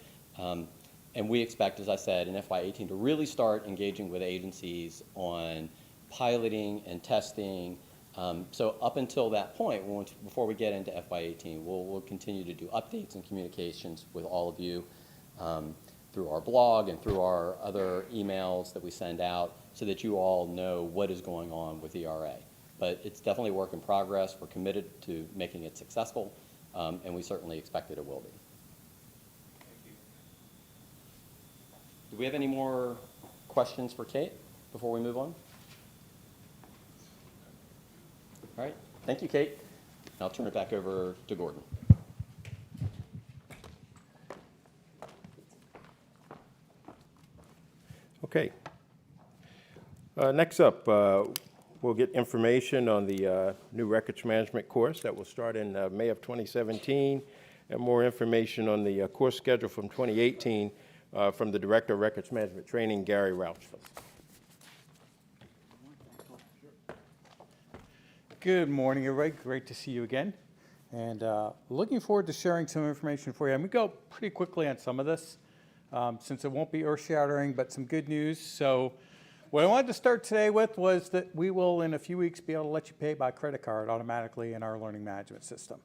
And we expect, as I said, in FY18 to really start engaging with agencies on piloting and testing. So up until that point, before we get into FY18, we'll continue to do updates and communications with all of you through our blog and through our other emails that we send out so that you all know what is going on with ERA. But it's definitely a work in progress. We're committed to making it successful, and we certainly expect that it will be. Do we have any more questions for Kate before we move on? All right. Thank you, Kate. I'll turn it back over to Gordon. Okay. Next up, we'll get information on the new records management course that will start in May of 2017, and more information on the course schedule from 2018 from the Director of Records Management Training, Gary Rauchfeld. Good morning, everybody. Great to see you again. And looking forward to sharing some information for you. I'm going to go pretty quickly on some of this since it won't be earth-shattering, but some good news. So what I wanted to start today with was that we will, in a few weeks, be able to let you pay by credit card automatically in our learning management system.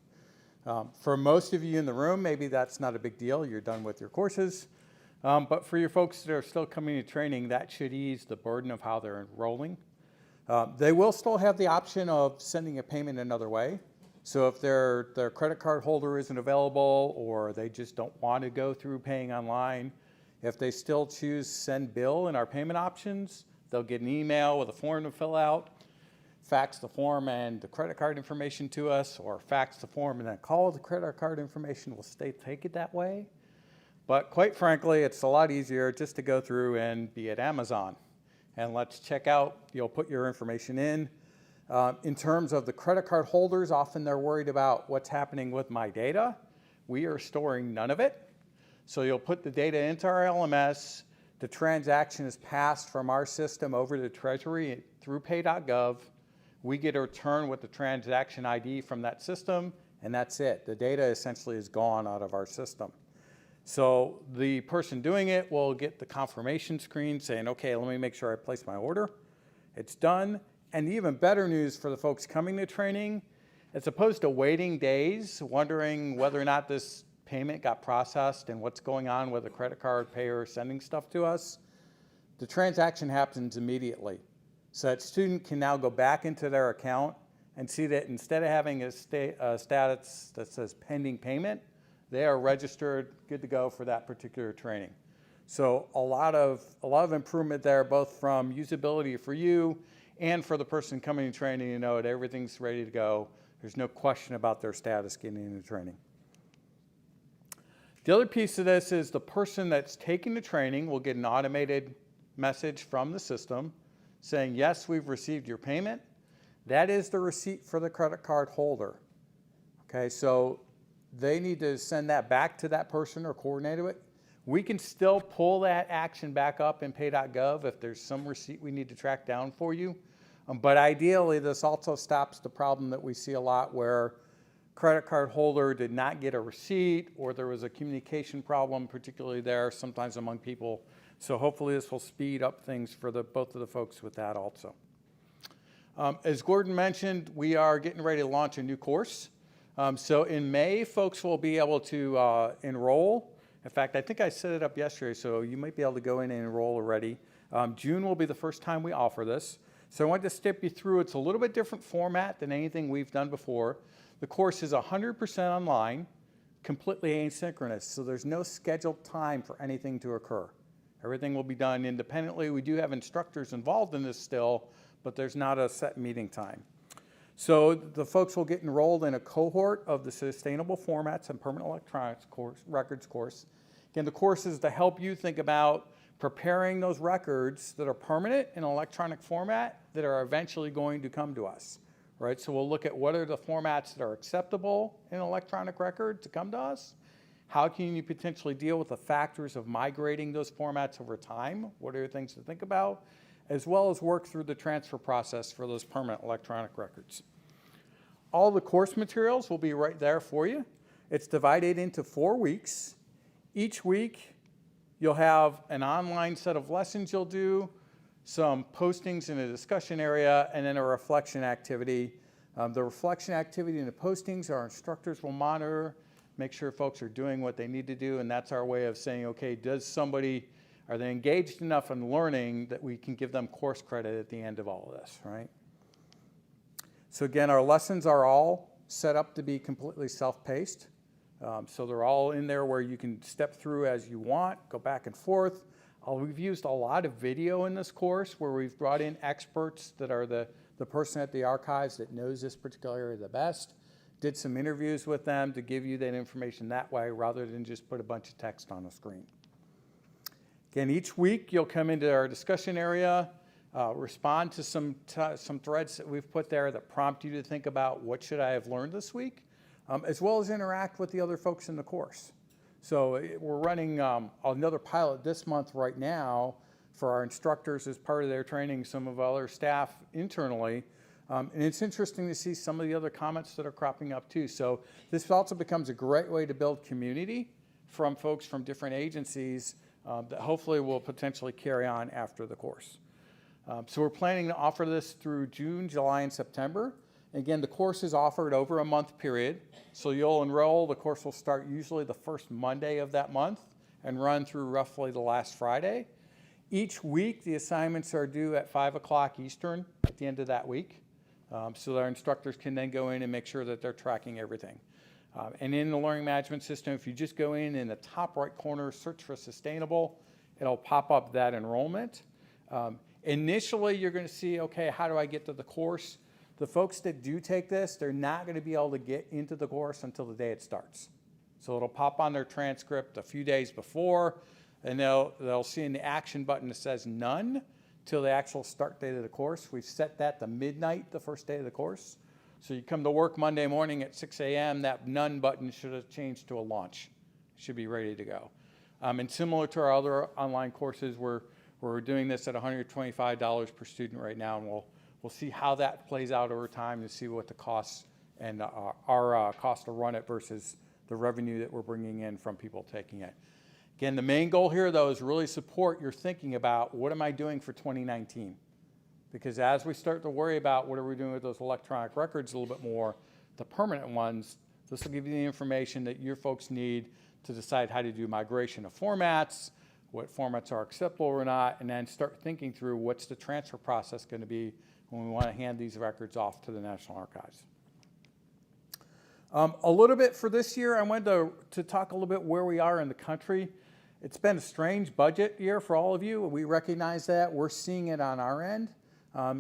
For most of you in the room, maybe that's not a big deal. You're done with your courses. But for your folks that are still coming to training, that should ease the burden of how they're enrolling. They will still have the option of sending a payment another way. So if their credit card holder isn't available or they just don't want to go through paying online, if they still choose send bill in our payment options, they'll get an email with a form to fill out, fax the form and the credit card information to us, or fax the form and then call the credit card information. We'll take it that way. But quite frankly, it's a lot easier just to go through and be at Amazon. And let's check out, you'll put your information in. In terms of the credit card holders, often they're worried about what's happening with my data. We are storing none of it. So you'll put the data into our LMS. The transaction is passed from our system over to Treasury through pay.gov. We get a return with the transaction ID from that system, and that's it. The data essentially is gone out of our system. So the person doing it will get the confirmation screen saying, okay, let me make sure I place my order. It's done. And even better news for the folks coming to training, as opposed to waiting days, wondering whether or not this payment got processed and what's going on with the credit card payer sending stuff to us, the transaction happens immediately. So that student can now go back into their account and see that instead of having a status that says pending payment, they are registered, good to go for that particular training. So a lot of improvement there, both from usability for you and for the person coming to training to know that everything's ready to go. There's no question about their status getting into training. The other piece of this is the person that's taking the training will get an automated message from the system saying, yes, we've received your payment. That is the receipt for the credit card holder. Okay, so they need to send that back to that person or coordinate it. We can still pull that action back up in pay.gov if there's some receipt we need to track down for you. But ideally, this also stops the problem that we see a lot where credit card holder did not get a receipt or there was a communication problem, particularly there sometimes among people. So hopefully this will speed up things for both of the folks with that also. As Gordon mentioned, we are getting ready to launch a new course. So in May, folks will be able to enroll. In fact, I think I set it up yesterday, so you might be able to go in and enroll already. June will be the first time we offer this. So I wanted to step you through. It's a little bit different format than anything we've done before. The course is 100% online, completely asynchronous, so there's no scheduled time for anything to occur. Everything will be done independently. We do have instructors involved in this still, but there's not a set meeting time. So the folks will get enrolled in a cohort of the Sustainable Formats and Permanent Electronics records course. Again, the course is to help you think about preparing those records that are permanent in electronic format that are eventually going to come to us, right? So we'll look at what are the formats that are acceptable in an electronic record to come to us. How can you potentially deal with the factors of migrating those formats over time? What are the things to think about? As well as work through the transfer process for those permanent electronic records. All the course materials will be right there for you. It's divided into 4 weeks. Each week, you'll have an online set of lessons you'll do, some postings in a discussion area, and then a reflection activity. The reflection activity and the postings, our instructors will monitor, make sure folks are doing what they need to do, and that's our way of saying, okay, are they engaged enough in learning that we can give them course credit at the end of all of this, right? So again, our lessons are all set up to be completely self-paced. So they're all in there where you can step through as you want, go back and forth. We've used a lot of video in this course where we've brought in experts that are the person at the archives that knows this particular area the best. Did some interviews with them to give you that information that way rather than just put a bunch of text on the screen. Again, each week you'll come into our discussion area, respond to some threads that we've put there that prompt you to think about what should I have learned this week, as well as interact with the other folks in the course. So we're running another pilot this month right now for our instructors as part of their training, some of our other staff internally. And it's interesting to see some of the other comments that are cropping up too. So this also becomes a great way to build community from folks from different agencies that hopefully will potentially carry on after the course. So we're planning to offer this through June, July, and September. Again, the course is offered over a month period. So you'll enroll, the course will start usually the first Monday of that month and run through roughly the last Friday. Each week, the assignments are due at 5 o'clock Eastern at the end of that week. So our instructors can then go in and make sure that they're tracking everything. And in the learning management system, if you just go in the top right corner, search for sustainable, it'll pop up that enrollment. Initially, you're going to see, okay, how do I get to the course? The folks that do take this, they're not going to be able to get into the course until the day it starts. So it'll pop on their transcript a few days before, and they'll see in the action button that says none till the actual start date of the course. We've set that to midnight the first day of the course. So you come to work Monday morning at 6 a.m., that none button should have changed to a launch. Should be ready to go. And similar to our other online courses, we're doing this at $125 per student right now, and we'll see how that plays out over time to see what the costs and our cost to run it versus the revenue that we're bringing in from people taking it. Again, the main goal here, though, is really support your thinking about what am I doing for 2019? Because as we start to worry about what are we doing with those electronic records a little bit more, the permanent ones, this will give you the information that your folks need to decide how to do migration of formats, what formats are acceptable or not, and then start thinking through what's the transfer process going to be when we want to hand these records off to the National Archives. A little bit for this year, I wanted to talk a little bit where we are in the country. It's been a strange budget year for all of you. We recognize that. We're seeing it on our end.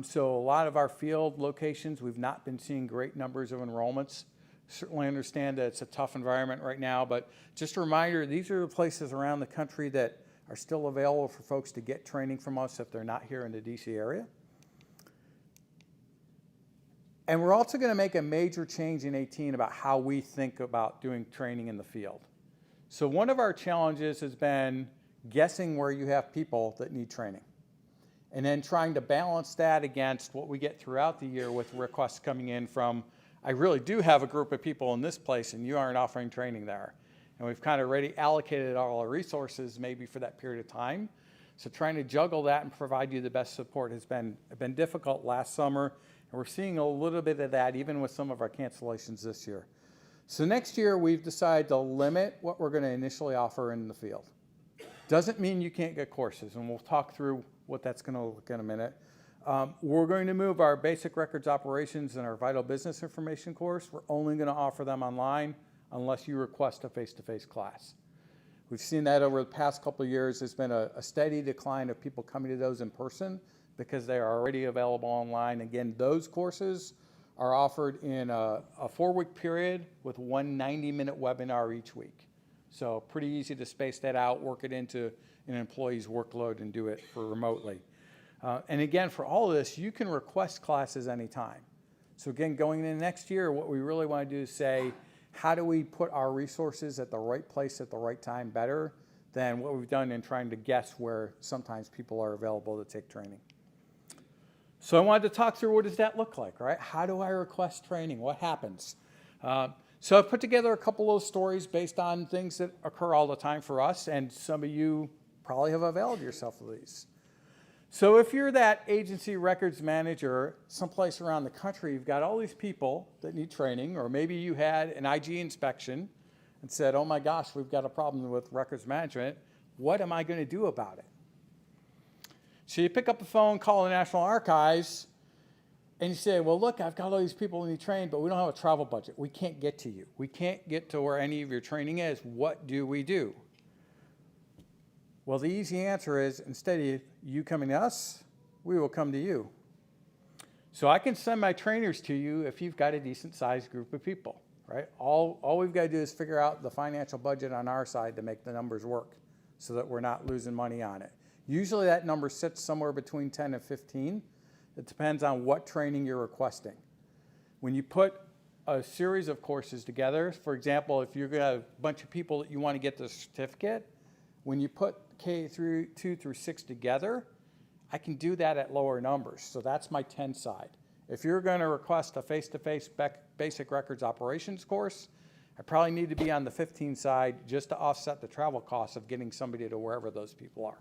So a lot of our field locations, we've not been seeing great numbers of enrollments. Certainly understand that it's a tough environment right now, but just a reminder, these are the places around the country that are still available for folks to get training from us if they're not here in the DC area. And we're also going to make a major change in 2018 about how we think about doing training in the field. So one of our challenges has been guessing where you have people that need training, and then trying to balance that against what we get throughout the year with requests coming in from, I really do have a group of people in this place and you aren't offering training there. And we've kind of already allocated all our resources maybe for that period of time. So trying to juggle that and provide you the best support has been difficult last summer. And we're seeing a little bit of that even with some of our cancellations this year. So next year we've decided to limit what we're going to initially offer in the field. Doesn't mean you can't get courses, and we'll talk through what that's going to look in a minute. We're going to move our basic records operations and our vital business information course. We're only going to offer them online unless you request a face-to-face class. We've seen that over the past couple of years. There's been a steady decline of people coming to those in person because they are already available online. Again, those courses are offered in a 4-week period with one 90-minute webinar each week. So pretty easy to space that out, work it into an employee's workload and do it for remotely. And again, for all of this, you can request classes anytime. So again, going into next year, what we really want to do is say, how do we put our resources at the right place at the right time better than what we've done in trying to guess where sometimes people are available to take training. So I wanted to talk through what does that look like, right? How do I request training? What happens? So I've put together a couple of stories based on things that occur all the time for us, and some of you probably have availed yourself of these. So if you're that agency records manager someplace around the country, you've got all these people that need training, or maybe you had an IG inspection and said, oh my gosh, we've got a problem with records management. What am I going to do about it? So you pick up the phone, call the National Archives, and you say, well, look, I've got all these people who need trained, but we don't have a travel budget. We can't get to you. We can't get to where any of your training is. What do we do? Well, the easy answer is, instead of you coming to us, we will come to you. So I can send my trainers to you if you've got a decent sized group of people, right? All we've got to do is figure out the financial budget on our side to make the numbers work so that we're not losing money on it. Usually that number sits somewhere between 10 and 15. It depends on what training you're requesting. When you put a series of courses together, for example, if you're going to have a bunch of people that you want to get the certificate, when you put K through 2 through 6 together, I can do that at lower numbers. So that's my 10 side. If you're going to request a face-to-face basic records operations course, I probably need to be on the 15 side just to offset the travel costs of getting somebody to wherever those people are.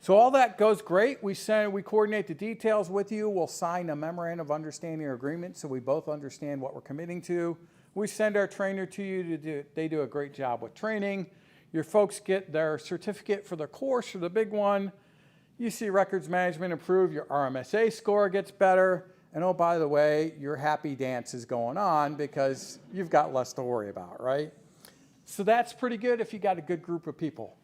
So all that goes great. We coordinate the details with you. We'll sign a memorandum of understanding or agreement so we both understand what we're committing to. We send our trainer to you. They do a great job with training. Your folks get their certificate for the course or the big one. You see records management improve. Your RMSA score gets better. And oh, by the way, your happy dance is going on because you've got less to worry about, right? So that's pretty good if you got a good group of people.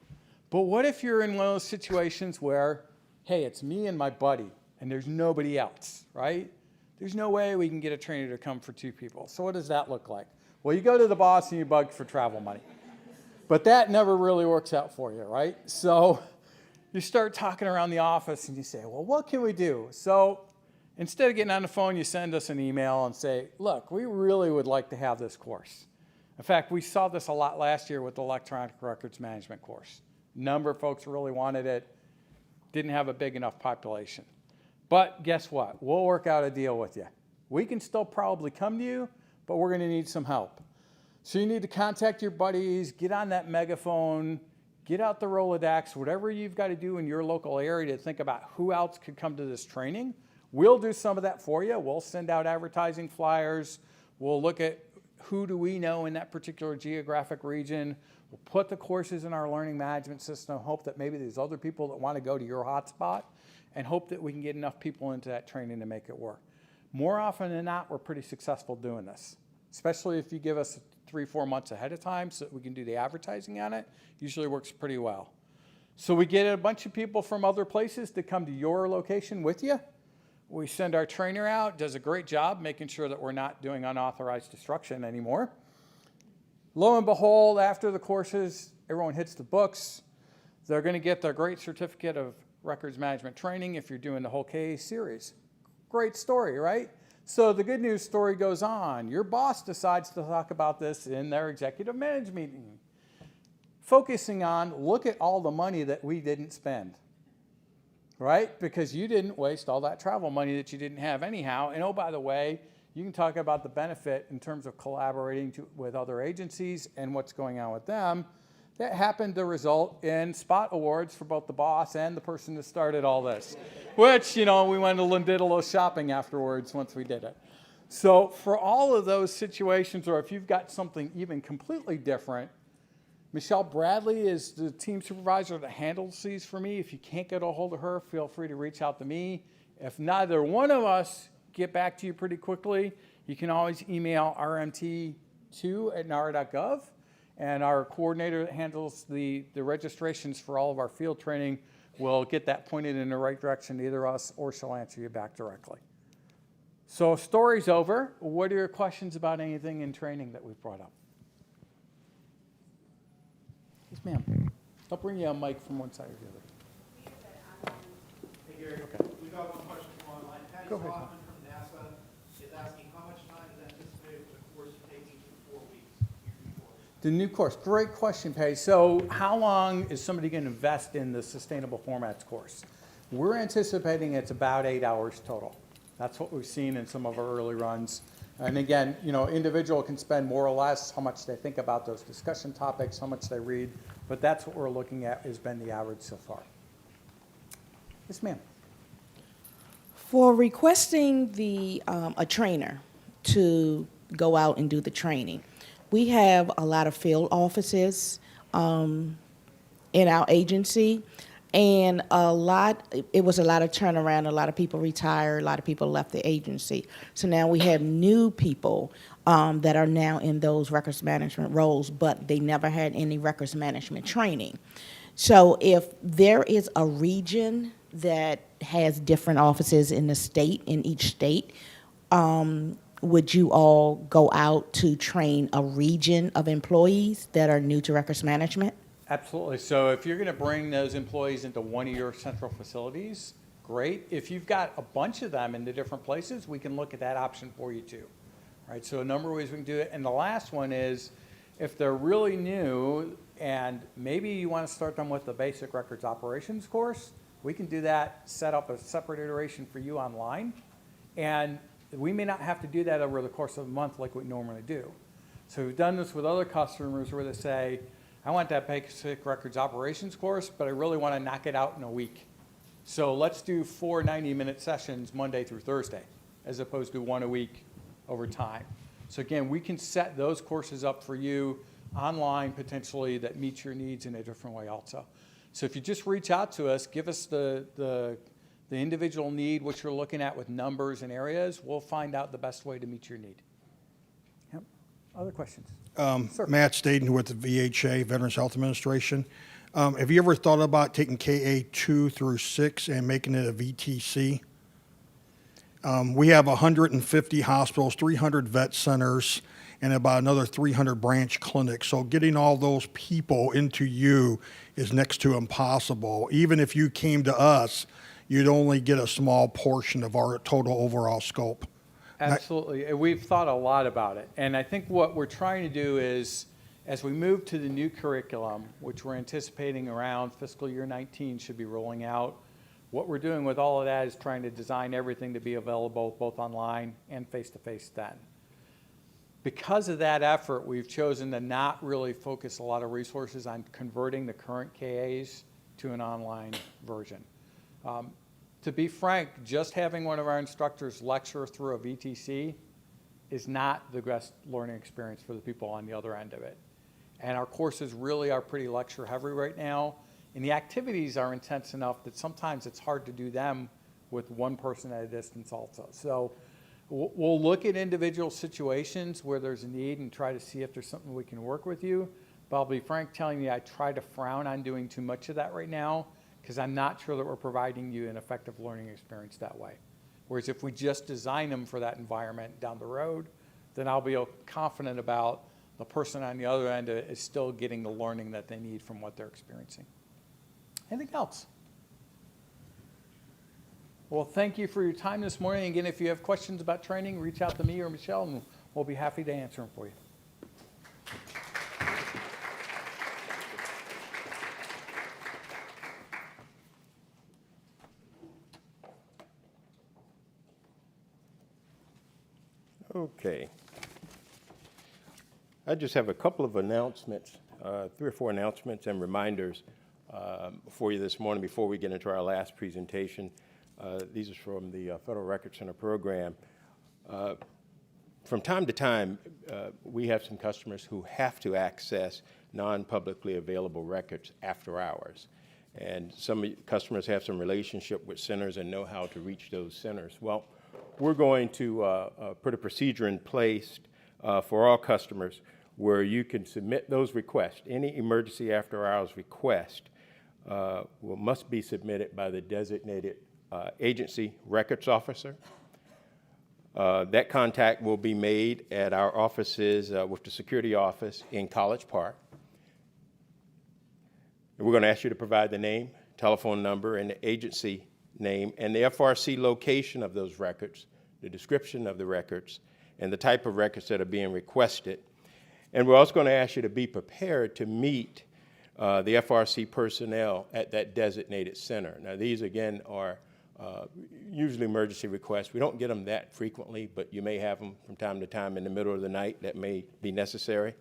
But what if you're in one of those situations where, hey, it's me and my buddy, and there's nobody else, right? There's no way we can get a trainer to come for 2 people. So what does that look like? Well, you go to the boss and you bug for travel money. But that never really works out for you, right? So you start talking around the office and you say, well, what can we do? So instead of getting on the phone, you send us an email and say, look, we really would like to have this course. In fact, we saw this a lot last year with the electronic records management course. A number of folks really wanted it, didn't have a big enough population. But guess what? We'll work out a deal with you. We can still probably come to you, but we're going to need some help. So you need to contact your buddies, get on that megaphone, get out the Rolodex, whatever you've got to do in your local area to think about who else could come to this training. We'll do some of that for you. We'll send out advertising flyers. We'll look at who do we know in that particular geographic region. We'll put the courses in our learning management system, hope that maybe there's other people that want to go to your hotspot, and hope that we can get enough people into that training to make it work. More often than not, we're pretty successful doing this, especially if you give us 3-4 months ahead of time so that we can do the advertising on it. Usually works pretty well. So we get a bunch of people from other places to come to your location with you. We send our trainer out, does a great job making sure that we're not doing unauthorized destruction anymore. Lo and behold, after the courses, everyone hits the books. They're going to get their great certificate of records management training if you're doing the whole KA series. Great story, right? So the good news story goes on. Your boss decides to talk about this in their executive management meeting, focusing on, look at all the money that we didn't spend, right? Because you didn't waste all that travel money that you didn't have anyhow. And oh, by the way, you can talk about the benefit in terms of collaborating with other agencies and what's going on with them. That happened to result in spot awards for both the boss and the person that started all this, which, we went and did a little shopping afterwards once we did it. So for all of those situations, or if you've got something even completely different, Michelle Bradley is the team supervisor that handles these for me. If you can't get a hold of her, feel free to reach out to me. If neither one of us get back to you pretty quickly, you can always email rmt2@nara.gov. And our coordinator that handles the registrations for all of our field training will get that pointed in the right direction to either us or she'll answer you back directly. So story's over. What are your questions about anything in training that we've brought up? Yes, ma'am. I'll bring you a mic from one side or the other. Hey, Gary, Okay. we got one question from online. Patty Go ahead. Hoffman from NASA is asking how much time is anticipated for the course taking for 4 weeks? Your new course? The new course, great question, Patty. So how long is somebody going to invest in the Sustainable Formats course? We're anticipating it's about 8 hours total. That's what we've seen in some of our early runs. And again, you know, individual can spend more or less how much they think about those discussion topics, how much they read, but that's what we're looking at has been the average so far. Yes, ma'am. For requesting a trainer to go out and do the training, we have a lot of field offices in our agency, and it was a lot of turnaround. A lot of people retired, a lot of people left the agency. So now we have new people that are now in those records management roles, but they never had any records management training. So if there is a region that has different offices in the state, in each state, would you all go out to train a region of employees that are new to records management? Absolutely. So if you're going to bring those employees into one of your central facilities, great. If you've got a bunch of them in the different places, we can look at that option for you too. Right? So a number of ways we can do it. And the last one is if they're really new and maybe you want to start them with the basic records operations course, we can do that, set up a separate iteration for you online. And we may not have to do that over the course of a month like we normally do. So we've done this with other customers where they say, I want that basic records operations course, but I really want to knock it out in a week. So let's do 4 90-minute sessions Monday through Thursday, as opposed to 1 a week over time. So again, we can set those courses up for you online potentially that meet your needs in a different way also. So if you just reach out to us, give us the individual need, what you're looking at with numbers and areas, we'll find out the best way to meet your need. Yep. Other questions? Sir. Matt Staden with the VHA, Veterans Health Administration. Have you ever thought about taking KA 2 through 6 and making it a VTC? We have 150 hospitals, 300 vet centers, and about another 300 branch clinics. So getting all those people into you is next to impossible. Even if you came to us, you'd only get a small portion of our total overall scope. Absolutely. We've thought a lot about it. And I think what we're trying to do is, as we move to the new curriculum, which we're anticipating around fiscal year 19 should be rolling out, what we're doing with all of that is trying to design everything to be available both online and face-to-face then. Because of that effort, we've chosen to not really focus a lot of resources on converting the current KAs to an online version. To be frank, just having one of our instructors lecture through a VTC is not the best learning experience for the people on the other end of it. And our courses really are pretty lecture heavy right now. And the activities are intense enough that sometimes it's hard to do them with one person at a distance also. So we'll look at individual situations where there's a need and try to see if there's something we can work with you. But I'll be frank telling you, I try to frown on doing too much of that right now because I'm not sure that we're providing you an effective learning experience that way. Whereas if we just design them for that environment down the road, then I'll be confident about the person on the other end is still getting the learning that they need from what they're experiencing. Anything else? Well, thank you for your time this morning. Again, if you have questions about training, reach out to me or Michelle, and we'll be happy to answer them for you. Okay. I just have a couple of announcements, 3 or 4 announcements and reminders for you this morning before we get into our last presentation. These are from the Federal Records Center program. From time to time, we have some customers who have to access non-publicly available records after hours. And some customers have some relationship with centers and know how to reach those centers. Well, we're going to put a procedure in place for all customers where you can submit those requests. Any emergency after hours request must be submitted by the designated agency records officer. That contact will be made at our offices with the security office in College Park. And we're going to ask you to provide the name, telephone number, and the agency name, and the FRC location of those records, the description of the records, and the type of records that are being requested. And we're also going to ask you to be prepared to meet the FRC personnel at that designated center. Now, these, again, are usually emergency requests. We don't get them that frequently, but you may have them from time to time in the middle of the night that may be necessary.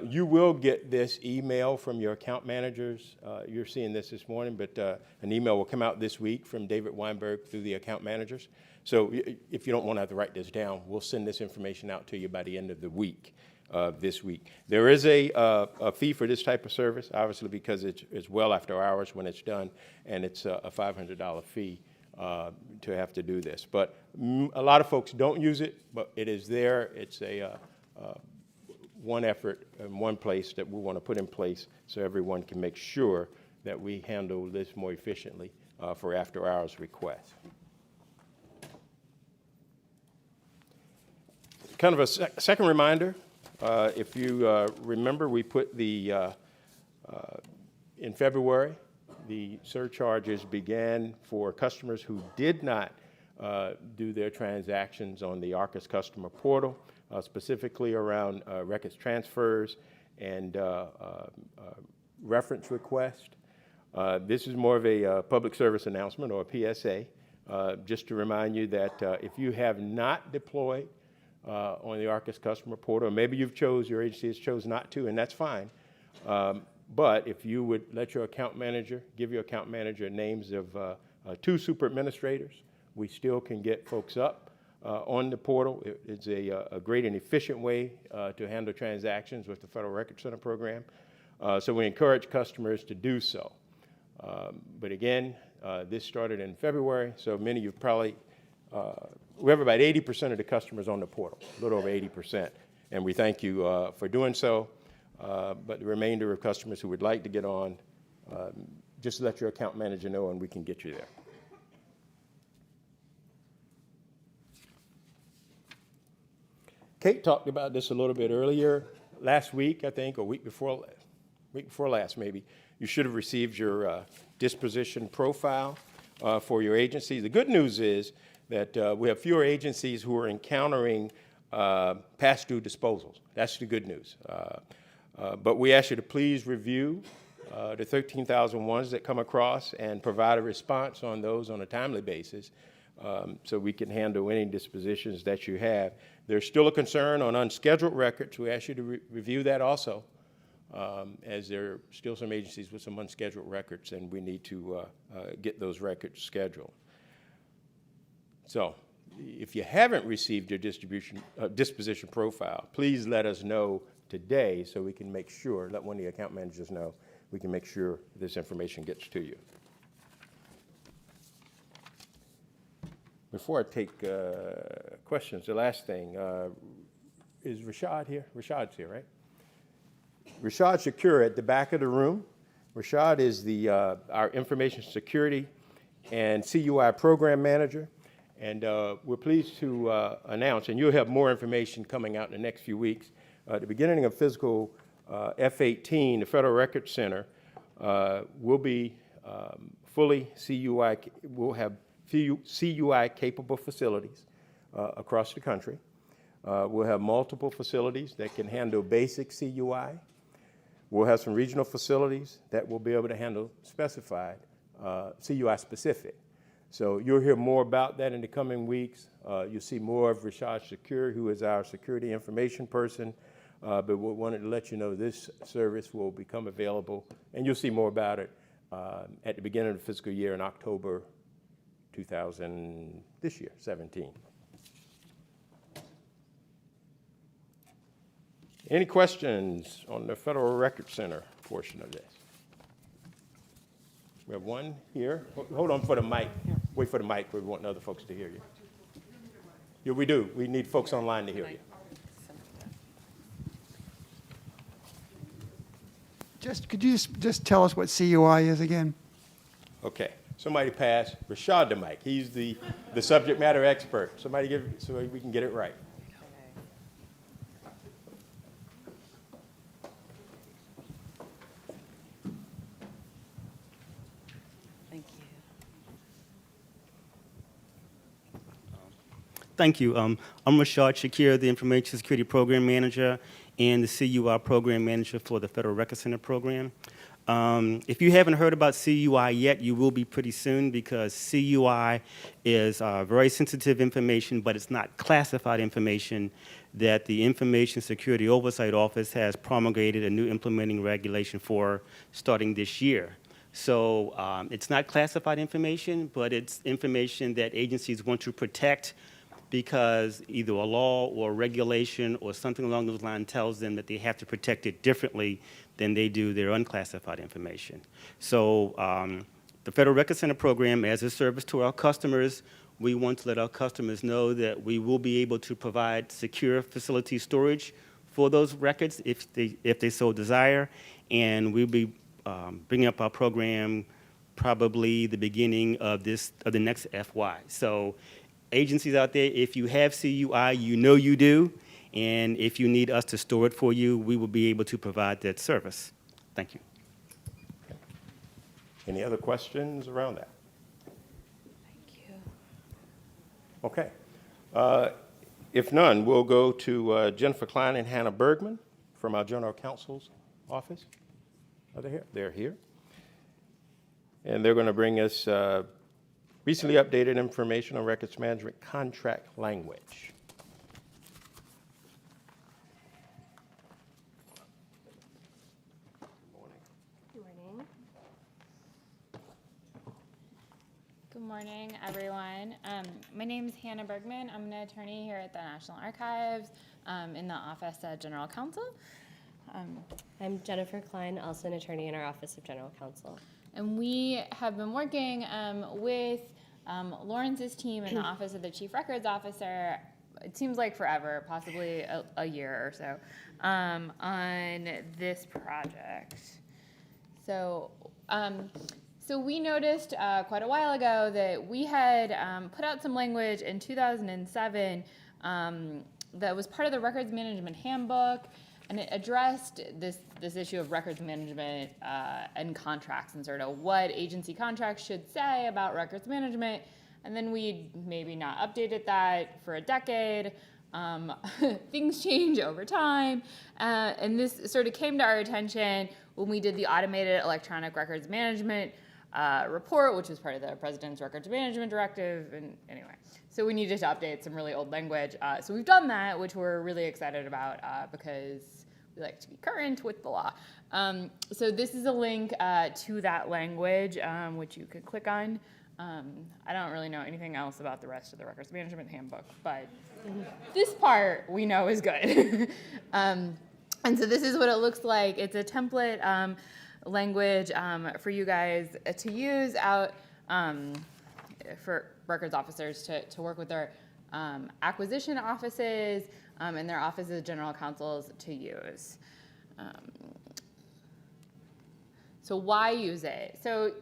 You will get this email from your account managers. You're seeing this morning, but an email will come out this week from David Weinberg through the account managers. So if you don't want to have to write this down, we'll send this information out to you by the end of the week, this week. There is a fee for this type of service, obviously, because it's well after hours when it's done, and it's a $500 fee to have to do this. But a lot of folks don't use it, but it is there. It's a one effort in one place that we want to put in place so everyone can make sure that we handle this more efficiently for after-hours requests. Kind of a second reminder, if you remember, we put the, in February, the surcharges began for customers who did not do their transactions on the ARCIS customer portal, specifically around records transfers and reference request. This is more of a public service announcement or a PSA, just to remind you that if you have not deployed on the ARCIS customer portal, or maybe your agency has chose not to, and that's fine. But if you would let your account manager, give your account manager names of 2 super administrators, we still can get folks up on the portal. It's a great and efficient way to handle transactions with the Federal Record Center program. So we encourage customers to do so. But again, this started in February, so many of you probably, we have about 80% of the customers on the portal, a little over 80%. And we thank you for doing so. But the remainder of customers who would like to get on, just let your account manager know and we can get you there. Kate talked about this a little bit earlier. Last week, I think, or week before last maybe, you should have received your disposition profile for your agency. The good news is that we have fewer agencies who are encountering past due disposals. That's the good news. But we ask you to please review the 13,001s that come across and provide a response on those on a timely basis so we can handle any dispositions that you have. There's still a concern on unscheduled records. We ask you to review that also, as there are still some agencies with some unscheduled records, and we need to get those records scheduled. So if you haven't received your disposition profile, please let us know today so we can make sure, let one of the account managers know, we can make sure this information gets to you. Before I take questions, the last thing, is Rashad here? Rashad's here, right? Rashad Shakur at the back of the room. Rashad is our information security and CUI program manager. And we're pleased to announce, and you'll have more information coming out in the next few weeks, at the beginning of fiscal F18, the Federal Record Center will be fully CUI, we'll have CUI-capable facilities across the country. We'll have multiple facilities that can handle basic CUI. We'll have some regional facilities that will be able to handle specified CUI-specific. So you'll hear more about that in the coming weeks. You'll see more of Rashad Shakur, who is our security information person. But we wanted to let you know this service will become available, and you'll see more about it at the beginning of the fiscal year in October 2017. Any questions on the Federal Record Center portion of this? We have one here. Hold on for the mic. Wait for the mic. We want other folks to hear you. Yeah, we do. We need folks online to hear you. Could you just tell us what CUI is again? Okay. somebody pass Rashad the mic. He's the subject matter expert. Somebody give, so we can get it right. Thank you. Thank you. I'm Rashad Shakir, the Information Security Program Manager and the CUI Program Manager for the Federal Record Center program. If you haven't heard about CUI yet, you will be pretty soon, because CUI is very sensitive information, but it's not classified information that the Information Security Oversight Office has promulgated a new implementing regulation for starting this year. So it's not classified information, but it's information that agencies want to protect because either a law or regulation or something along those lines tells them that they have to protect it differently than they do their unclassified information. So the Federal Record Center program, as a service to our customers, we want to let our customers know that we will be able to provide secure facility storage for those records if they so desire, and we'll be bringing up our program probably the beginning of the next FY. So agencies out there, if you have CUI, you know you do, and if you need us to store it for you, we will be able to provide that service. Thank you. Any other questions around that? Thank you. Okay. If none, we'll go to Jennifer Klein and Hannah Bergman from our General Counsel's office. Are they here? They're here. And they're going to bring us recently updated information on records management contract language. Good morning, everyone. My name is Hannah Bergman. I'm an attorney here at the National Archives in the Office of General Counsel. I'm Jennifer Klein, also an attorney in our Office of General Counsel. And we have been working with Lawrence's team in the Office of the Chief Records Officer, it seems like forever, possibly a year or so, on this project. So we noticed quite a while ago that we had put out some language in 2007 that was part of the Records Management Handbook, and it addressed this issue of records management and contracts and sort of what agency contracts should say about records management. And then we maybe not updated that for a decade. Things change over time. And this sort of came to our attention when we did the Automated Electronic Records Management report, which was part of the President's Records Management Directive. And anyway, so we needed to update some really old language. So we've done that, which we're really excited about because we like to be current with the law. So this is a link to that language, which you could click on. I don't really know anything else about the rest of the Records Management Handbook, but this part we know is good. And so this is what it looks like. It's a template language for you guys to use out for records officers to work with their acquisition offices and their offices of general counsels to use. So why use it? So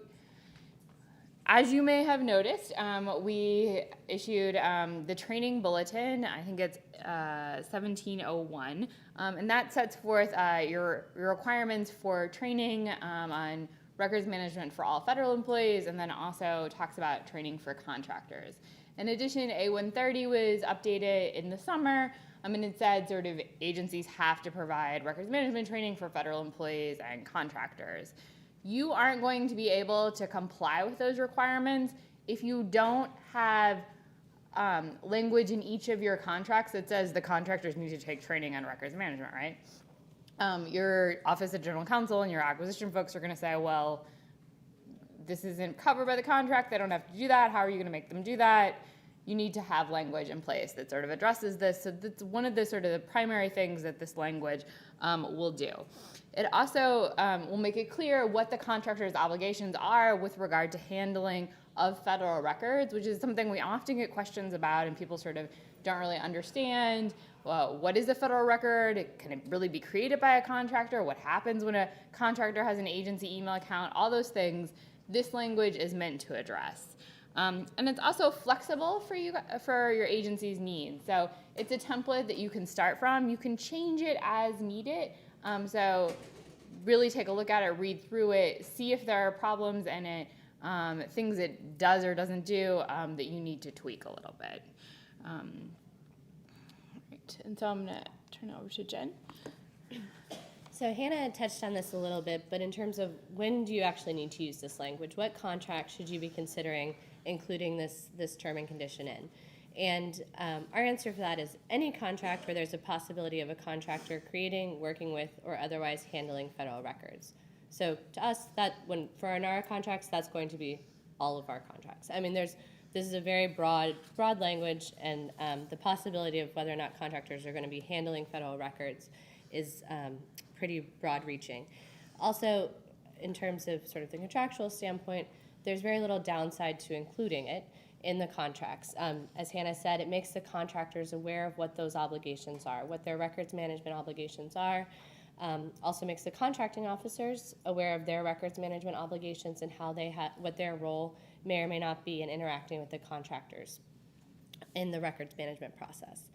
as you may have noticed, we issued the training bulletin. I think it's 1701, and that sets forth your requirements for training on records management for all federal employees, and then also talks about training for contractors. In addition, A130 was updated in the summer, and it said sort of agencies have to provide records management training for federal employees and contractors. You aren't going to be able to comply with those requirements if you don't have language in each of your contracts that says the contractors need to take training on records management, right? Your Office of General Counsel and your acquisition folks are going to say, well, this isn't covered by the contract. They don't have to do that. How are you going to make them do that? You need to have language in place that sort of addresses this. So that's one of the sort of the primary things that this language will do. It also will make it clear what the contractor's obligations are with regard to handling of federal records, which is something we often get questions about, and people sort of don't really understand. Well, what is a federal record? Can it really be created by a contractor? What happens when a contractor has an agency email account? All those things. this language is meant to address. And it's also flexible for your agency's needs. So it's a template that you can start from. You can change it as needed. So really take a look at it, read through it, see if there are problems in it, things it does or doesn't do that you need to tweak a little bit. Right. And so I'm going to turn it over to Jen. So Hannah touched on this a little bit, but in terms of when do you actually need to use this language, what contract should you be considering including this term and condition in? And our answer for that is any contract where there's a possibility of a contractor creating, working with, or otherwise handling federal records. So to us, for our NARA contracts, that's going to be all of our contracts. I mean, this is a very broad language, and the possibility of whether or not contractors are going to be handling federal records is pretty broad-reaching. Also, in terms of sort of the contractual standpoint, there's very little downside to including it in the contracts. As Hannah said, it makes the contractors aware of what those obligations are, what their records management obligations are. Also makes the contracting officers aware of their records management obligations and how what their role may or may not be in interacting with the contractors in the records management process.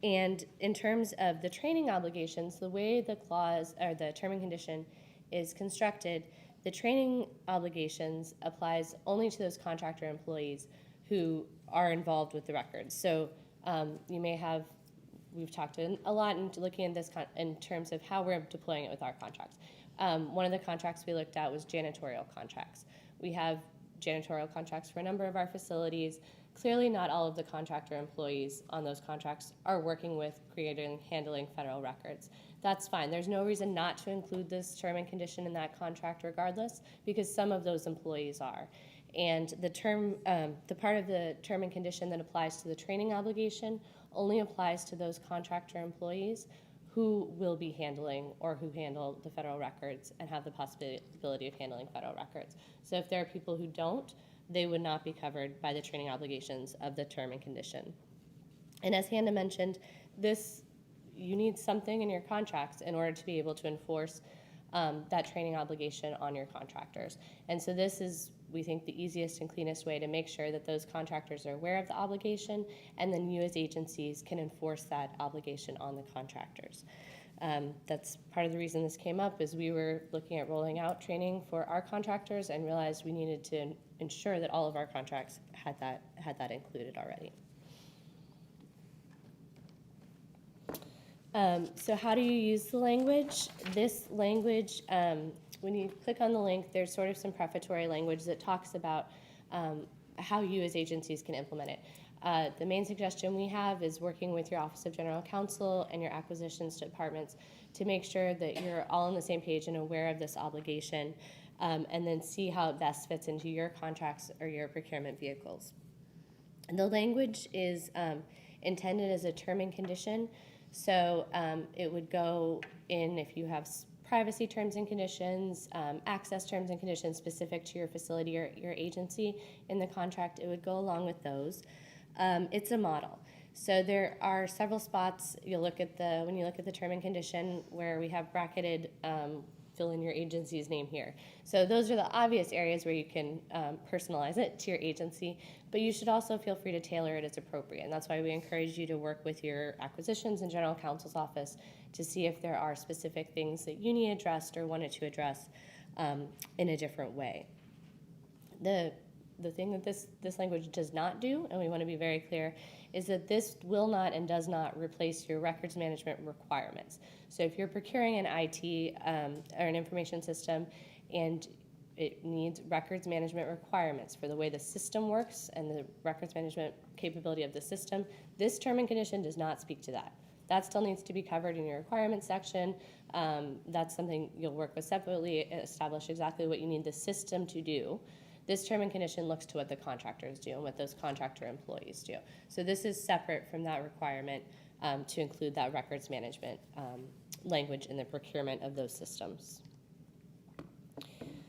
And in terms of the training obligations, the way the clause or the term and condition is constructed, the training obligations applies only to those contractor employees who are involved with the records. So you may have, we've talked a lot in looking at this in terms of how we're deploying it with our contracts. One of the contracts we looked at was janitorial contracts. We have janitorial contracts for a number of our facilities. Clearly not all of the contractor employees on those contracts are working with, creating, and handling federal records. That's fine. There's no reason not to include this term and condition in that contract regardless, because some of those employees are. And the part of the term and condition that applies to the training obligation only applies to those contractor employees who will be handling or who handle the federal records and have the possibility of handling federal records. So if there are people who don't, they would not be covered by the training obligations of the term and condition. And as Hannah mentioned, you need something in your contracts in order to be able to enforce that training obligation on your contractors. And so this is, we think, the easiest and cleanest way to make sure that those contractors are aware of the obligation, and then you as agencies can enforce that obligation on the contractors. That's part of the reason this came up, is we were looking at rolling out training for our contractors and realized we needed to ensure that all of our contracts had that included already. So how do you use the language? This language, when you click on the link, there's sort of some prefatory language that talks about how you as agencies can implement it. The main suggestion we have is working with your Office of General Counsel and your acquisitions departments to make sure that you're all on the same page and aware of this obligation, and then see how it best fits into your contracts or your procurement vehicles. And the language is intended as a term and condition, so it would go in if you have privacy terms and conditions, access terms and conditions specific to your facility or your agency in the contract, it would go along with those. It's a model. So there are several spots when you look at the term and condition where we have bracketed, fill in your agency's name here. So those are the obvious areas where you can personalize it to your agency, but you should also feel free to tailor it as appropriate. And that's why we encourage you to work with your acquisitions and general counsel's office to see if there are specific things that you need addressed or wanted to address in a different way. The thing that this language does not do, and we want to be very clear, is that this will not and does not replace your records management requirements. So if you're procuring an IT or an information system and it needs records management requirements for the way the system works and the records management capability of the system, this term and condition does not speak to that. That still needs to be covered in your requirements section. That's something you'll work with separately, establish exactly what you need the system to do. This term and condition looks to what the contractors do and what those contractor employees do. So this is separate from that requirement to include that records management language in the procurement of those systems.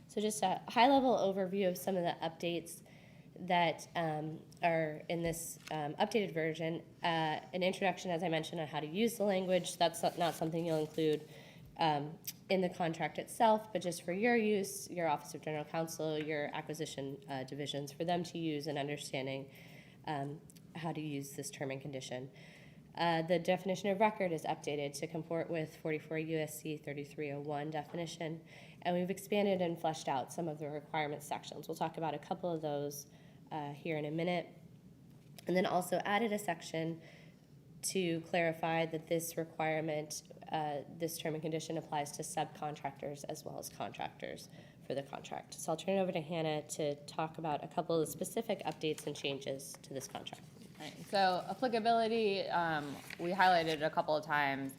So just a high-level overview of some of the updates that are in this updated version. An introduction, as I mentioned, on how to use the language. That's not something you'll include in the contract itself, but just for your use, your Office of General Counsel, your acquisition divisions, for them to use and understanding how to use this term and condition. The definition of record is updated to comport with 44 USC 3301 definition, and we've expanded and fleshed out some of the requirement sections. We'll talk about a couple of those here in a minute. And then also added a section to clarify that this requirement, this term and condition applies to subcontractors as well as contractors for the contract. So I'll turn it over to Hannah to talk about a couple of specific updates and changes to this contract. Right. So applicability, we highlighted a couple of times,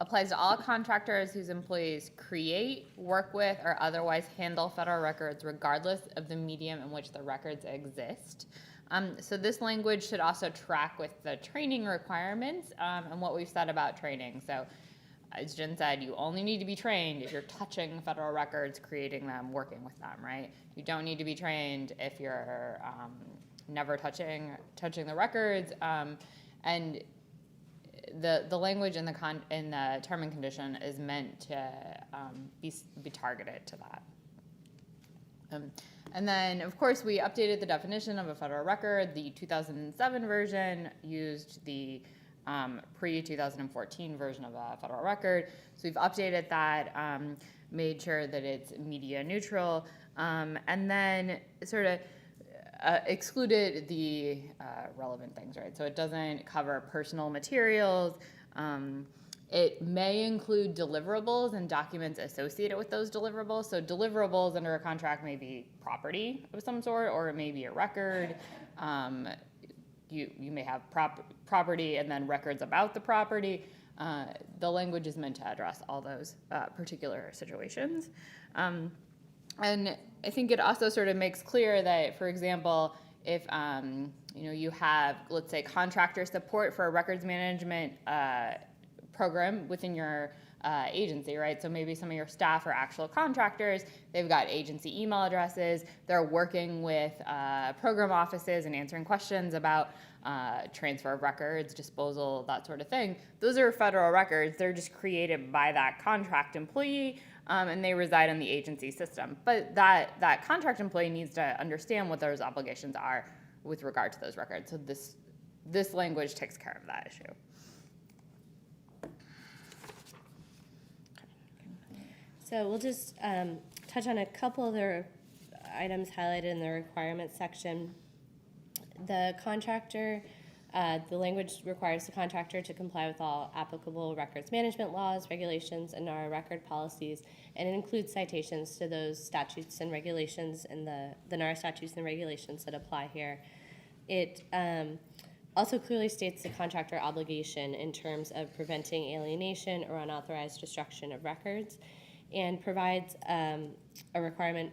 applies to all contractors whose employees create, work with, or otherwise handle federal records regardless of the medium in which the records exist. So this language should also track with the training requirements and what we've said about training. So as Jen said, you only need to be trained if you're touching federal records, creating them, working with them, right? You don't need to be trained if you're never touching the records. And the language in the term and condition is meant to be targeted to that. And then, of course, we updated the definition of a federal record. The 2007 version used the pre-2014 version of a federal record. So we've updated that, made sure that it's media neutral, and then sort of excluded the relevant things, right? So it doesn't cover personal materials. It may include deliverables and documents associated with those deliverables. So deliverables under a contract may be property of some sort, or it may be a record. You may have property and then records about the property. The language is meant to address all those particular situations. And I think it also sort of makes clear that, for example, if you have, let's say, contractor support for a records management program within your agency, right? So maybe some of your staff are actual contractors, they've got agency email addresses, they're working with program offices and answering questions about transfer of records, disposal, that sort of thing. Those are federal records. They're just created by that contract employee, and they reside in the agency system. But that contract employee needs to understand what those obligations are with regard to those records. So this language takes care of that issue. So we'll just touch on a couple of the items highlighted in the requirements section. The contractor, the language requires the contractor to comply with all applicable records management laws, regulations, and NARA record policies, and it includes citations to those statutes and regulations and the NARA statutes and regulations that apply here. It also clearly states the contractor obligation in terms of preventing alienation or unauthorized destruction of records, and provides a requirement,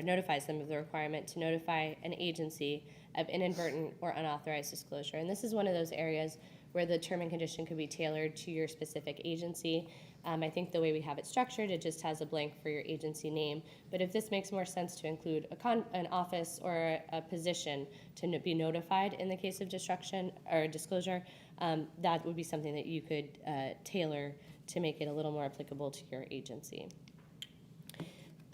notifies them of the requirement to notify an agency of inadvertent or unauthorized disclosure. And this is one of those areas where the term and condition could be tailored to your specific agency. I think the way we have it structured, it just has a blank for your agency name. But if this makes more sense to include an office or a position to be notified in the case of destruction or disclosure, that would be something that you could tailor to make it a little more applicable to your agency.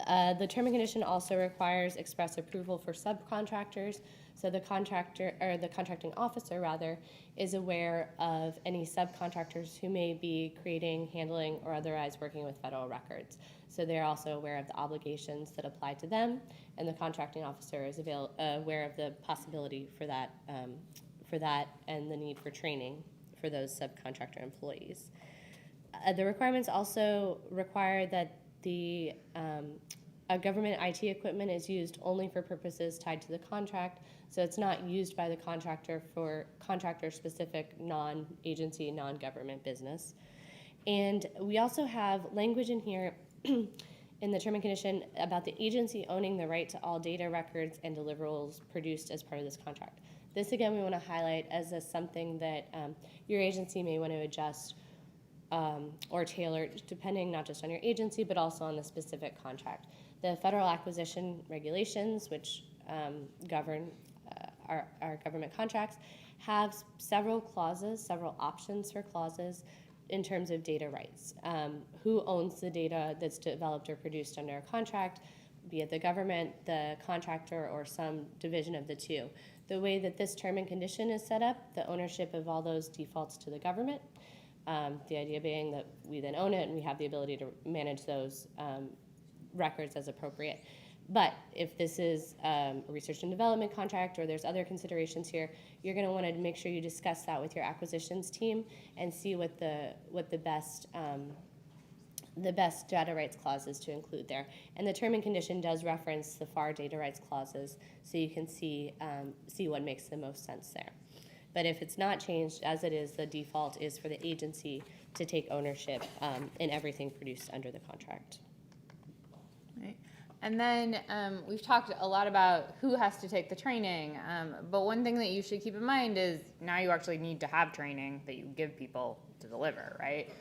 The term and condition also requires express approval for subcontractors. So the contractor, or the contracting officer rather, is aware of any subcontractors who may be creating, handling, or otherwise working with federal records. So they're also aware of the obligations that apply to them, and the contracting officer is aware of the possibility for that and the need for training for those subcontractor employees. The requirements also require that the government IT equipment is used only for purposes tied to the contract, so it's not used by the contractor for contractor-specific non-agency, non-government business. And we also have language in here in the term and condition about the agency owning the right to all data records and deliverables produced as part of this contract. This, again, we want to highlight as something that your agency may want to adjust or tailor, depending not just on your agency, but also on the specific contract. The federal acquisition regulations, which govern our government contracts, have several clauses, several options for clauses in terms of data rights. Who owns the data that's developed or produced under a contract, be it the government, the contractor, or some division of the two. The way that this term and condition is set up, the ownership of all those defaults to the government. The idea being that we then own it and we have the ability to manage those records as appropriate. But if this is a research and development contract or there's other considerations here, you're going to want to make sure you discuss that with your acquisitions team and see what the best data rights clauses to include there. And the term and condition does reference the FAR data rights clauses, so you can see what makes the most sense there. But if it's not changed, as it is, the default is for the agency to take ownership in everything produced under the contract. Right. And then we've talked a lot about who has to take the training, but one thing that you should keep in mind is now you actually need to have training that you give people to deliver, right?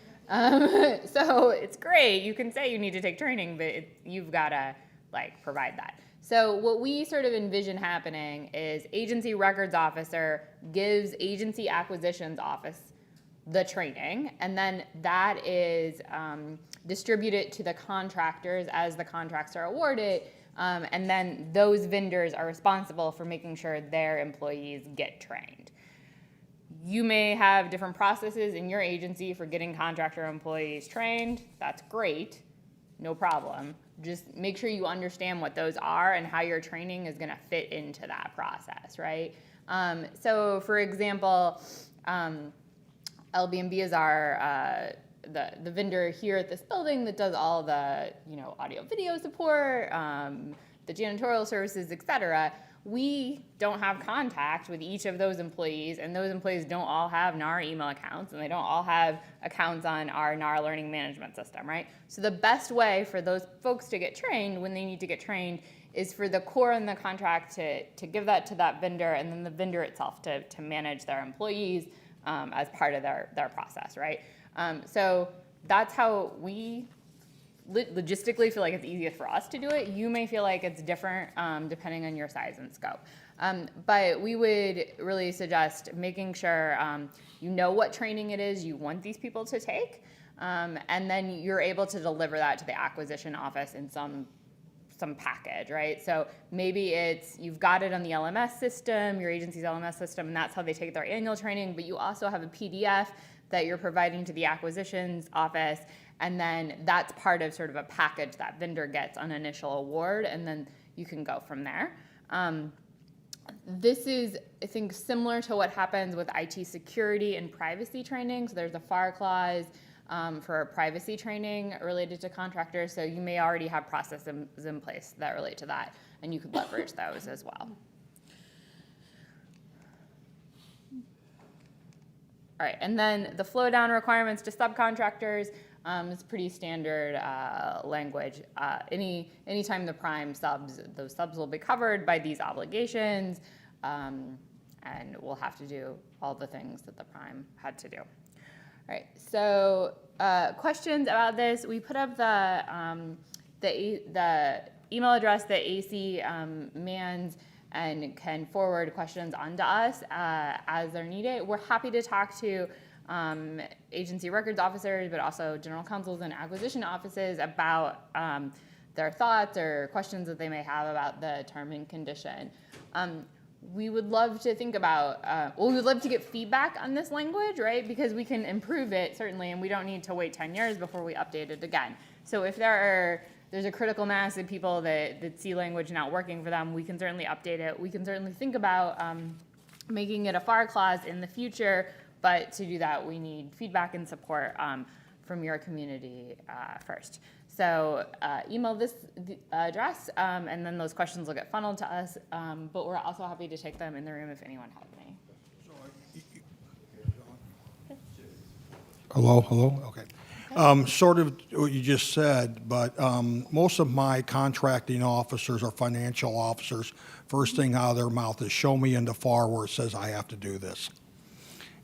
So it's great, you can say you need to take training, but you've got to provide that. So what we sort of envision happening is agency records officer gives agency acquisitions office the training, and then that is distributed to the contractors as the contracts are awarded, and then those vendors are responsible for making sure their employees get trained. You may have different processes in your agency for getting contractor employees trained. That's great, no problem. Just make sure you understand what those are and how your training is going to fit into that process, right? So, for example, LB&B is our the vendor here at this building that does all the audio video support, the janitorial services, et cetera. We don't have contact with each of those employees, and those employees don't all have NAR email accounts, and they don't all have accounts on our NAR learning management system, right? So the best way for those folks to get trained when they need to get trained is for the core and the contract to give that to that vendor, and then the vendor itself to manage their employees as part of their process, right? So that's how we logistically feel like it's easiest for us to do it. You may feel like it's different depending on your size and scope. But we would really suggest making sure you know what training it is you want these people to take, and then you're able to deliver that to the acquisition office in some package, right? So maybe it's you've got it on the LMS system, your agency's LMS system, and that's how they take their annual training, but you also have a PDF that you're providing to the acquisitions office, and then that's part of sort of a package that vendor gets on initial award, and then you can go from there. This is, I think, similar to what happens with IT security and privacy training. So there's a FAR clause for privacy training related to contractors, so you may already have processes in place that relate to that, and you could leverage those as well. All right, and then the flow down requirements to subcontractors is pretty standard language. Anytime the prime subs, those subs will be covered by these obligations, and we'll have to do all the things that the prime had to do. All right, so questions about this? We put up the email address that AC mans and can forward questions onto us as they're needed. We're happy to talk to agency records officers, but also general counsels and acquisition offices about their thoughts or questions that they may have about the term and condition. We would love to think about, we would love to get feedback on this language, right? Because we can improve it, certainly, and we don't need to wait 10 years before we update it again. So if there's a critical mass of people that see language not working for them, we can certainly update it. We can certainly think about making it a FAR clause in the future, but to do that, we need feedback and support from your community first. So email this address, and then those questions will get funneled to us, but we're also happy to take them in the room if anyone has any. Hello, okay. Sort of what you just said, but most of my contracting officers or financial officers, first thing out of their mouth is show me in the FAR where it says I have to do this.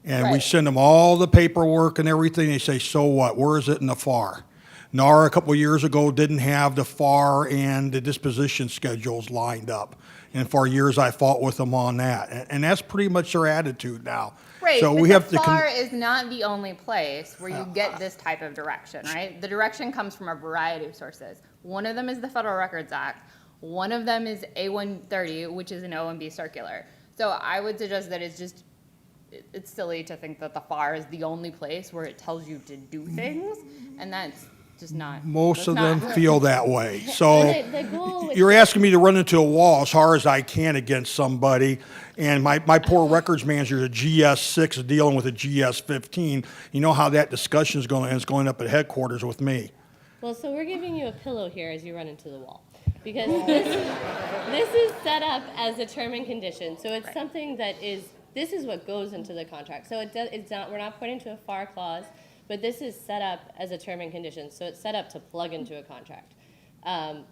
And we Right. send them all the paperwork and everything. They say, so what? Where is it in the FAR? NAR a couple of years ago didn't have the FAR and the disposition schedules lined up. And for years I fought with them on that. And that's pretty much their attitude now. Right, So but we have the to. FAR is not the only place where you get this type of direction, right? The direction comes from a variety of sources. One of them is the Federal Records Act. One of them is A130, which is an OMB circular. So I would suggest that it's silly to think that the FAR is the only place where it tells you to do things, and that's just not. Most of that's them not- feel that way. So The goal with you're asking me to run into a wall as hard as I can against somebody, and my poor records manager is a GS6 dealing with a GS15. You know how that discussion is going, and it's going up at headquarters with me. Well, so we're giving you a pillow here as you run into the wall, because this is set up as a term and condition. So it's something that this is what goes into the contract. So it's not, we're not pointing to a FAR clause, but this is set up as a term and condition. So it's set up to plug into a contract.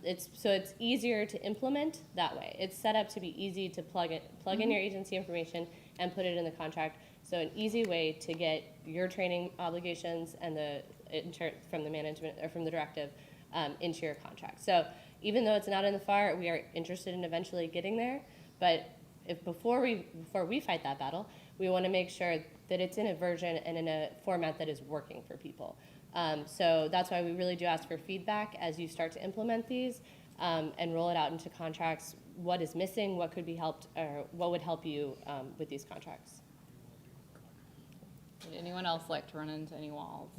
It's easier to implement that way. It's set up to be easy to plug in your agency information and put it in the contract. So an easy way to get your training obligations and from the management or from the directive into your contract. So even though it's not in the FAR, we are interested in eventually getting there. But before we fight that battle, we want to make sure that it's in a version and in a format that is working for people. So that's why we really do ask for feedback as you start to implement these and roll it out into contracts. What is missing? What could be helped? Or what would help you with these contracts? Would anyone else like to run into any walls?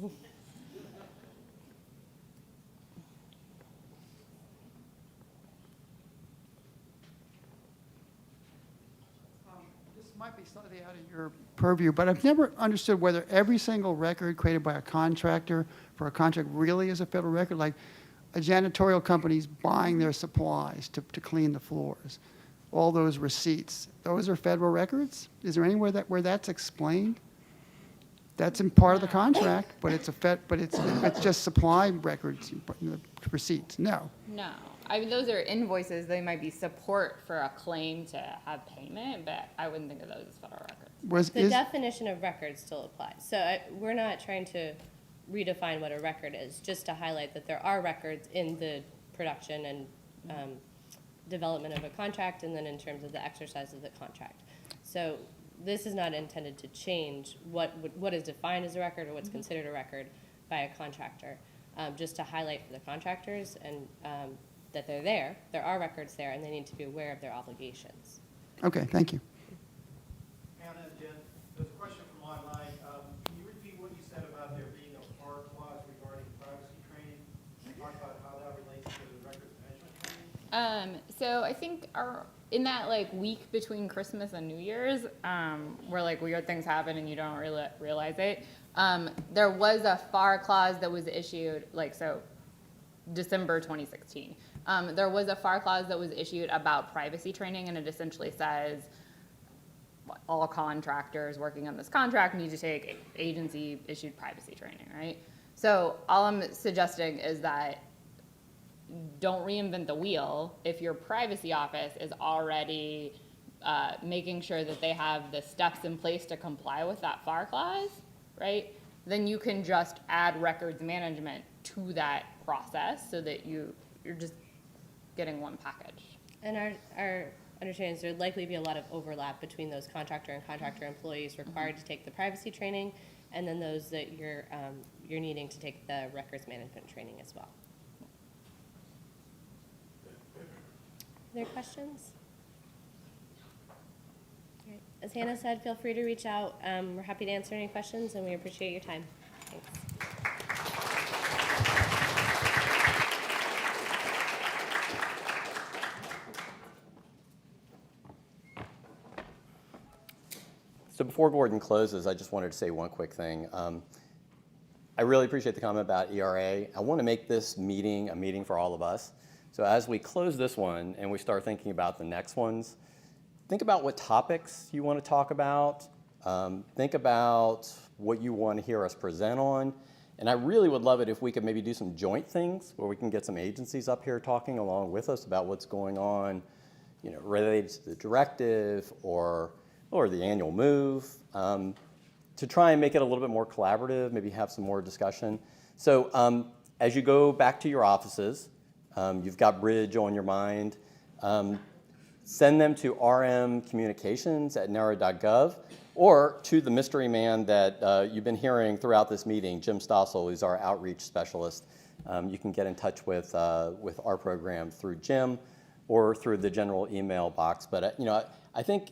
This might be slightly out of your purview, but I've never understood whether every single record created by a contractor for a contract really is a federal record, like a janitorial company's buying their supplies to clean the floors. All those receipts, those are federal records? Is there anywhere where that's explained? That's in part of the contract, but it's it's just supply records, receipts. No. No. I mean, those are invoices. They might be support for a claim to have payment, but I wouldn't think of those as federal records. The definition of record still applies. So we're not trying to redefine what a record is, just to highlight that there are records in the production and development of a contract, and then in terms of the exercise of the contract. So this is not intended to change what is defined as a record or what's considered a record by a contractor, just to highlight for the contractors and that they're there. There are records there, and they need to be aware of their obligations. Okay, thank you. Hannah and Jen, there's a question from online. Can you repeat what you said about there being a FAR clause regarding privacy training? Can you talk about how that relates to the records management training? So I think in that week between Christmas and New Year's, where weird things happen and you don't really realize it, there was a FAR clause that was issued December 2016. There was a FAR clause that was issued about privacy training, and it essentially says all contractors working on this contract need to take agency-issued privacy training, right? So all I'm suggesting is that don't reinvent the wheel. If your privacy office is already making sure that they have the steps in place to comply with that FAR clause, right, then you can just add records management to that process so that you're just getting one package. And our understanding is there would likely be a lot of overlap between those contractor and contractor employees required to take the privacy training, and then those that you're needing to take the records management training as well. Other questions? All right. As Hannah said, feel free to reach out. We're happy to answer any questions, and we appreciate your time. Thanks. So before Gordon closes, I just wanted to say one quick thing. I really appreciate the comment about ERA. I want to make this meeting a meeting for all of us. So as we close this one and we start thinking about the next ones, think about what topics you want to talk about. Think about what you want to hear us present on. And I really would love it if we could maybe do some joint things where we can get some agencies up here talking along with us about what's going on, related to the directive or the annual move, to try and make it a little bit more collaborative, maybe have some more discussion. So as you go back to your offices, you've got BRIDG on your mind. send them to rmcommunications@nara.gov or to the mystery man that you've been hearing throughout this meeting, Jim Stossel, who's our outreach specialist. You can get in touch with our program through Jim or through the general email box. But I think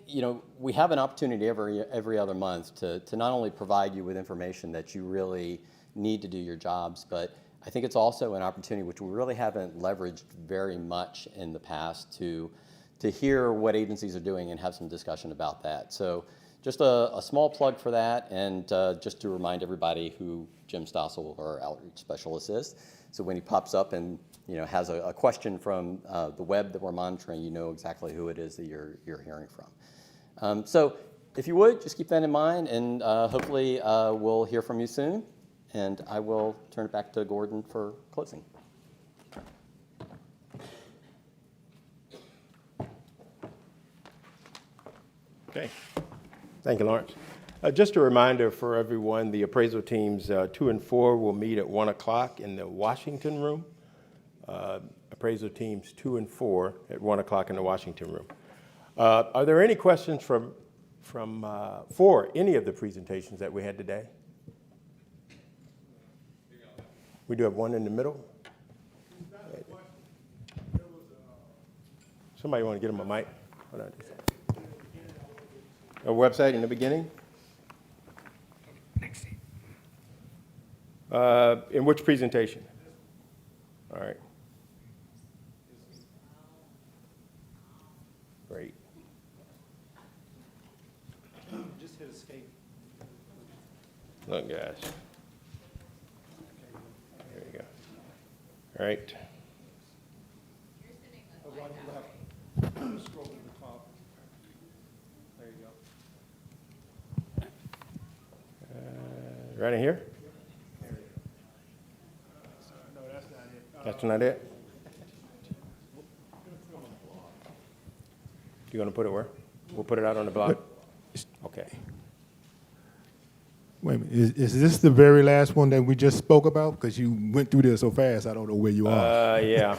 we have an opportunity every other month to not only provide you with information that you really need to do your jobs, but I think it's also an opportunity which we really haven't leveraged very much in the past to hear what agencies are doing and have some discussion about that. So just a small plug for that, and just to remind everybody who Jim Stossel, our outreach specialist, is. So when he pops up and has a question from the web that we're monitoring, you know exactly who it is that you're hearing from. So if you would, just keep that in mind, and hopefully we'll hear from you soon. And I will turn it back to Gordon for closing. Okay. Thank you, Lawrence. Just a reminder for everyone, the appraisal teams 2 and 4 will meet at 1 o'clock in the Washington room. Appraisal teams 2 and 4 at 1 o'clock in the Washington room. Are there any questions for any of the presentations that we had today? We do have one in the middle. Somebody want to get him a mic? Hold on. A website in the beginning? In which presentation? All right. Great. Just hit escape. Look, guys. There you go. All right. Scroll to the top. There you go. Right in here? No, that's not it. That's not it? You going to put it where? We'll put it out on the blog? Okay. Wait a minute, is this the very last one that we just spoke about? Because you went through this so fast, I don't know where you are. Yeah.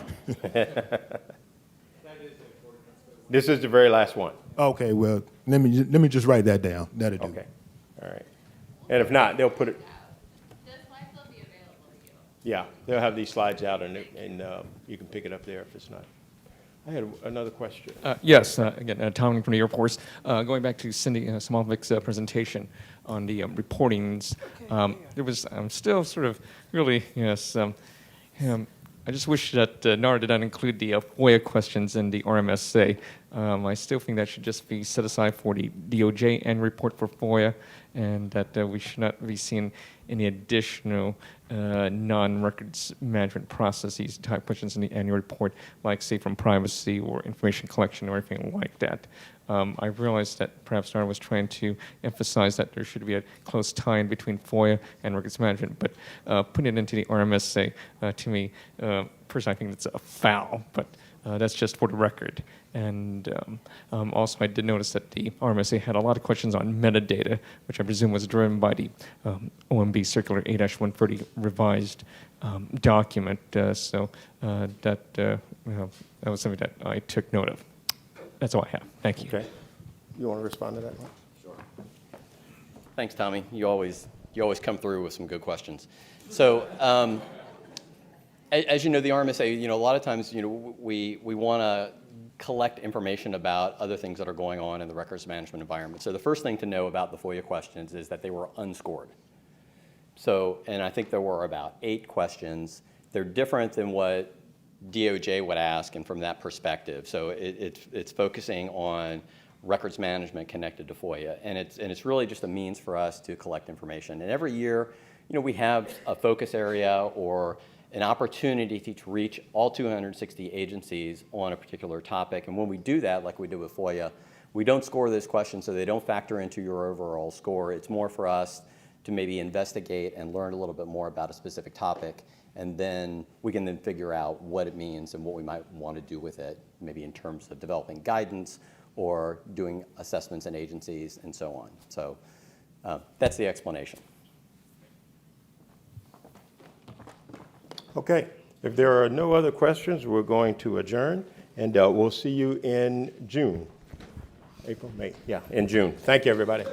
This is the very last one. Okay, well, let me just write that down. That'll do. Okay. All right. And if not, they'll put it. The slides will be available to you. Yeah, they'll have these slides out, and you can pick it up there if it's not. I had another question. Yes, again, Tom from the Air Force. Going back to Cindy Smolovic's presentation on the reportings, there was still sort of really, yes, I just wish that NARA did not include the FOIA questions in the RMSA. I still think that should just be set aside for the DOJ and report for FOIA, and that we should not be seeing any additional non-records management processes type questions in the annual report, like say from privacy or information collection or anything like that. I realized that perhaps NARA was trying to emphasize that there should be a close tie-in between FOIA and records management, but putting it into the RMSA, to me, personally, I think it's a foul, but that's just for the record. And also, I did notice that the RMSA had a lot of questions on metadata, which I presume was driven by the OMB Circular 8-130 revised document. So that was something that I took note of. That's all I have. Thank you. Okay. You want to respond to that one? Sure. Thanks, Tommy. You always come through with some good questions. So, as you know, the RMSA, a lot of times, we want to collect information about other things that are going on in the records management environment. So the first thing to know about the FOIA questions is that they were unscored. So, and I think there were about 8 questions. They're different than what DOJ would ask, and from that perspective. So it's focusing on records management connected to FOIA, and it's really just a means for us to collect information. And every year, we have a focus area or an opportunity to reach all 260 agencies on a particular topic. And when we do that, like we did with FOIA, we don't score those questions so they don't factor into your overall score. It's more for us to maybe investigate and learn a little bit more about a specific topic, and then we can then figure out what it means and what we might want to do with it, maybe in terms of developing guidance or doing assessments in agencies and so on. So that's the explanation. Okay. If there are no other questions, we're going to adjourn. And we'll see you in June. April, May, yeah, in June. Thank you, everybody.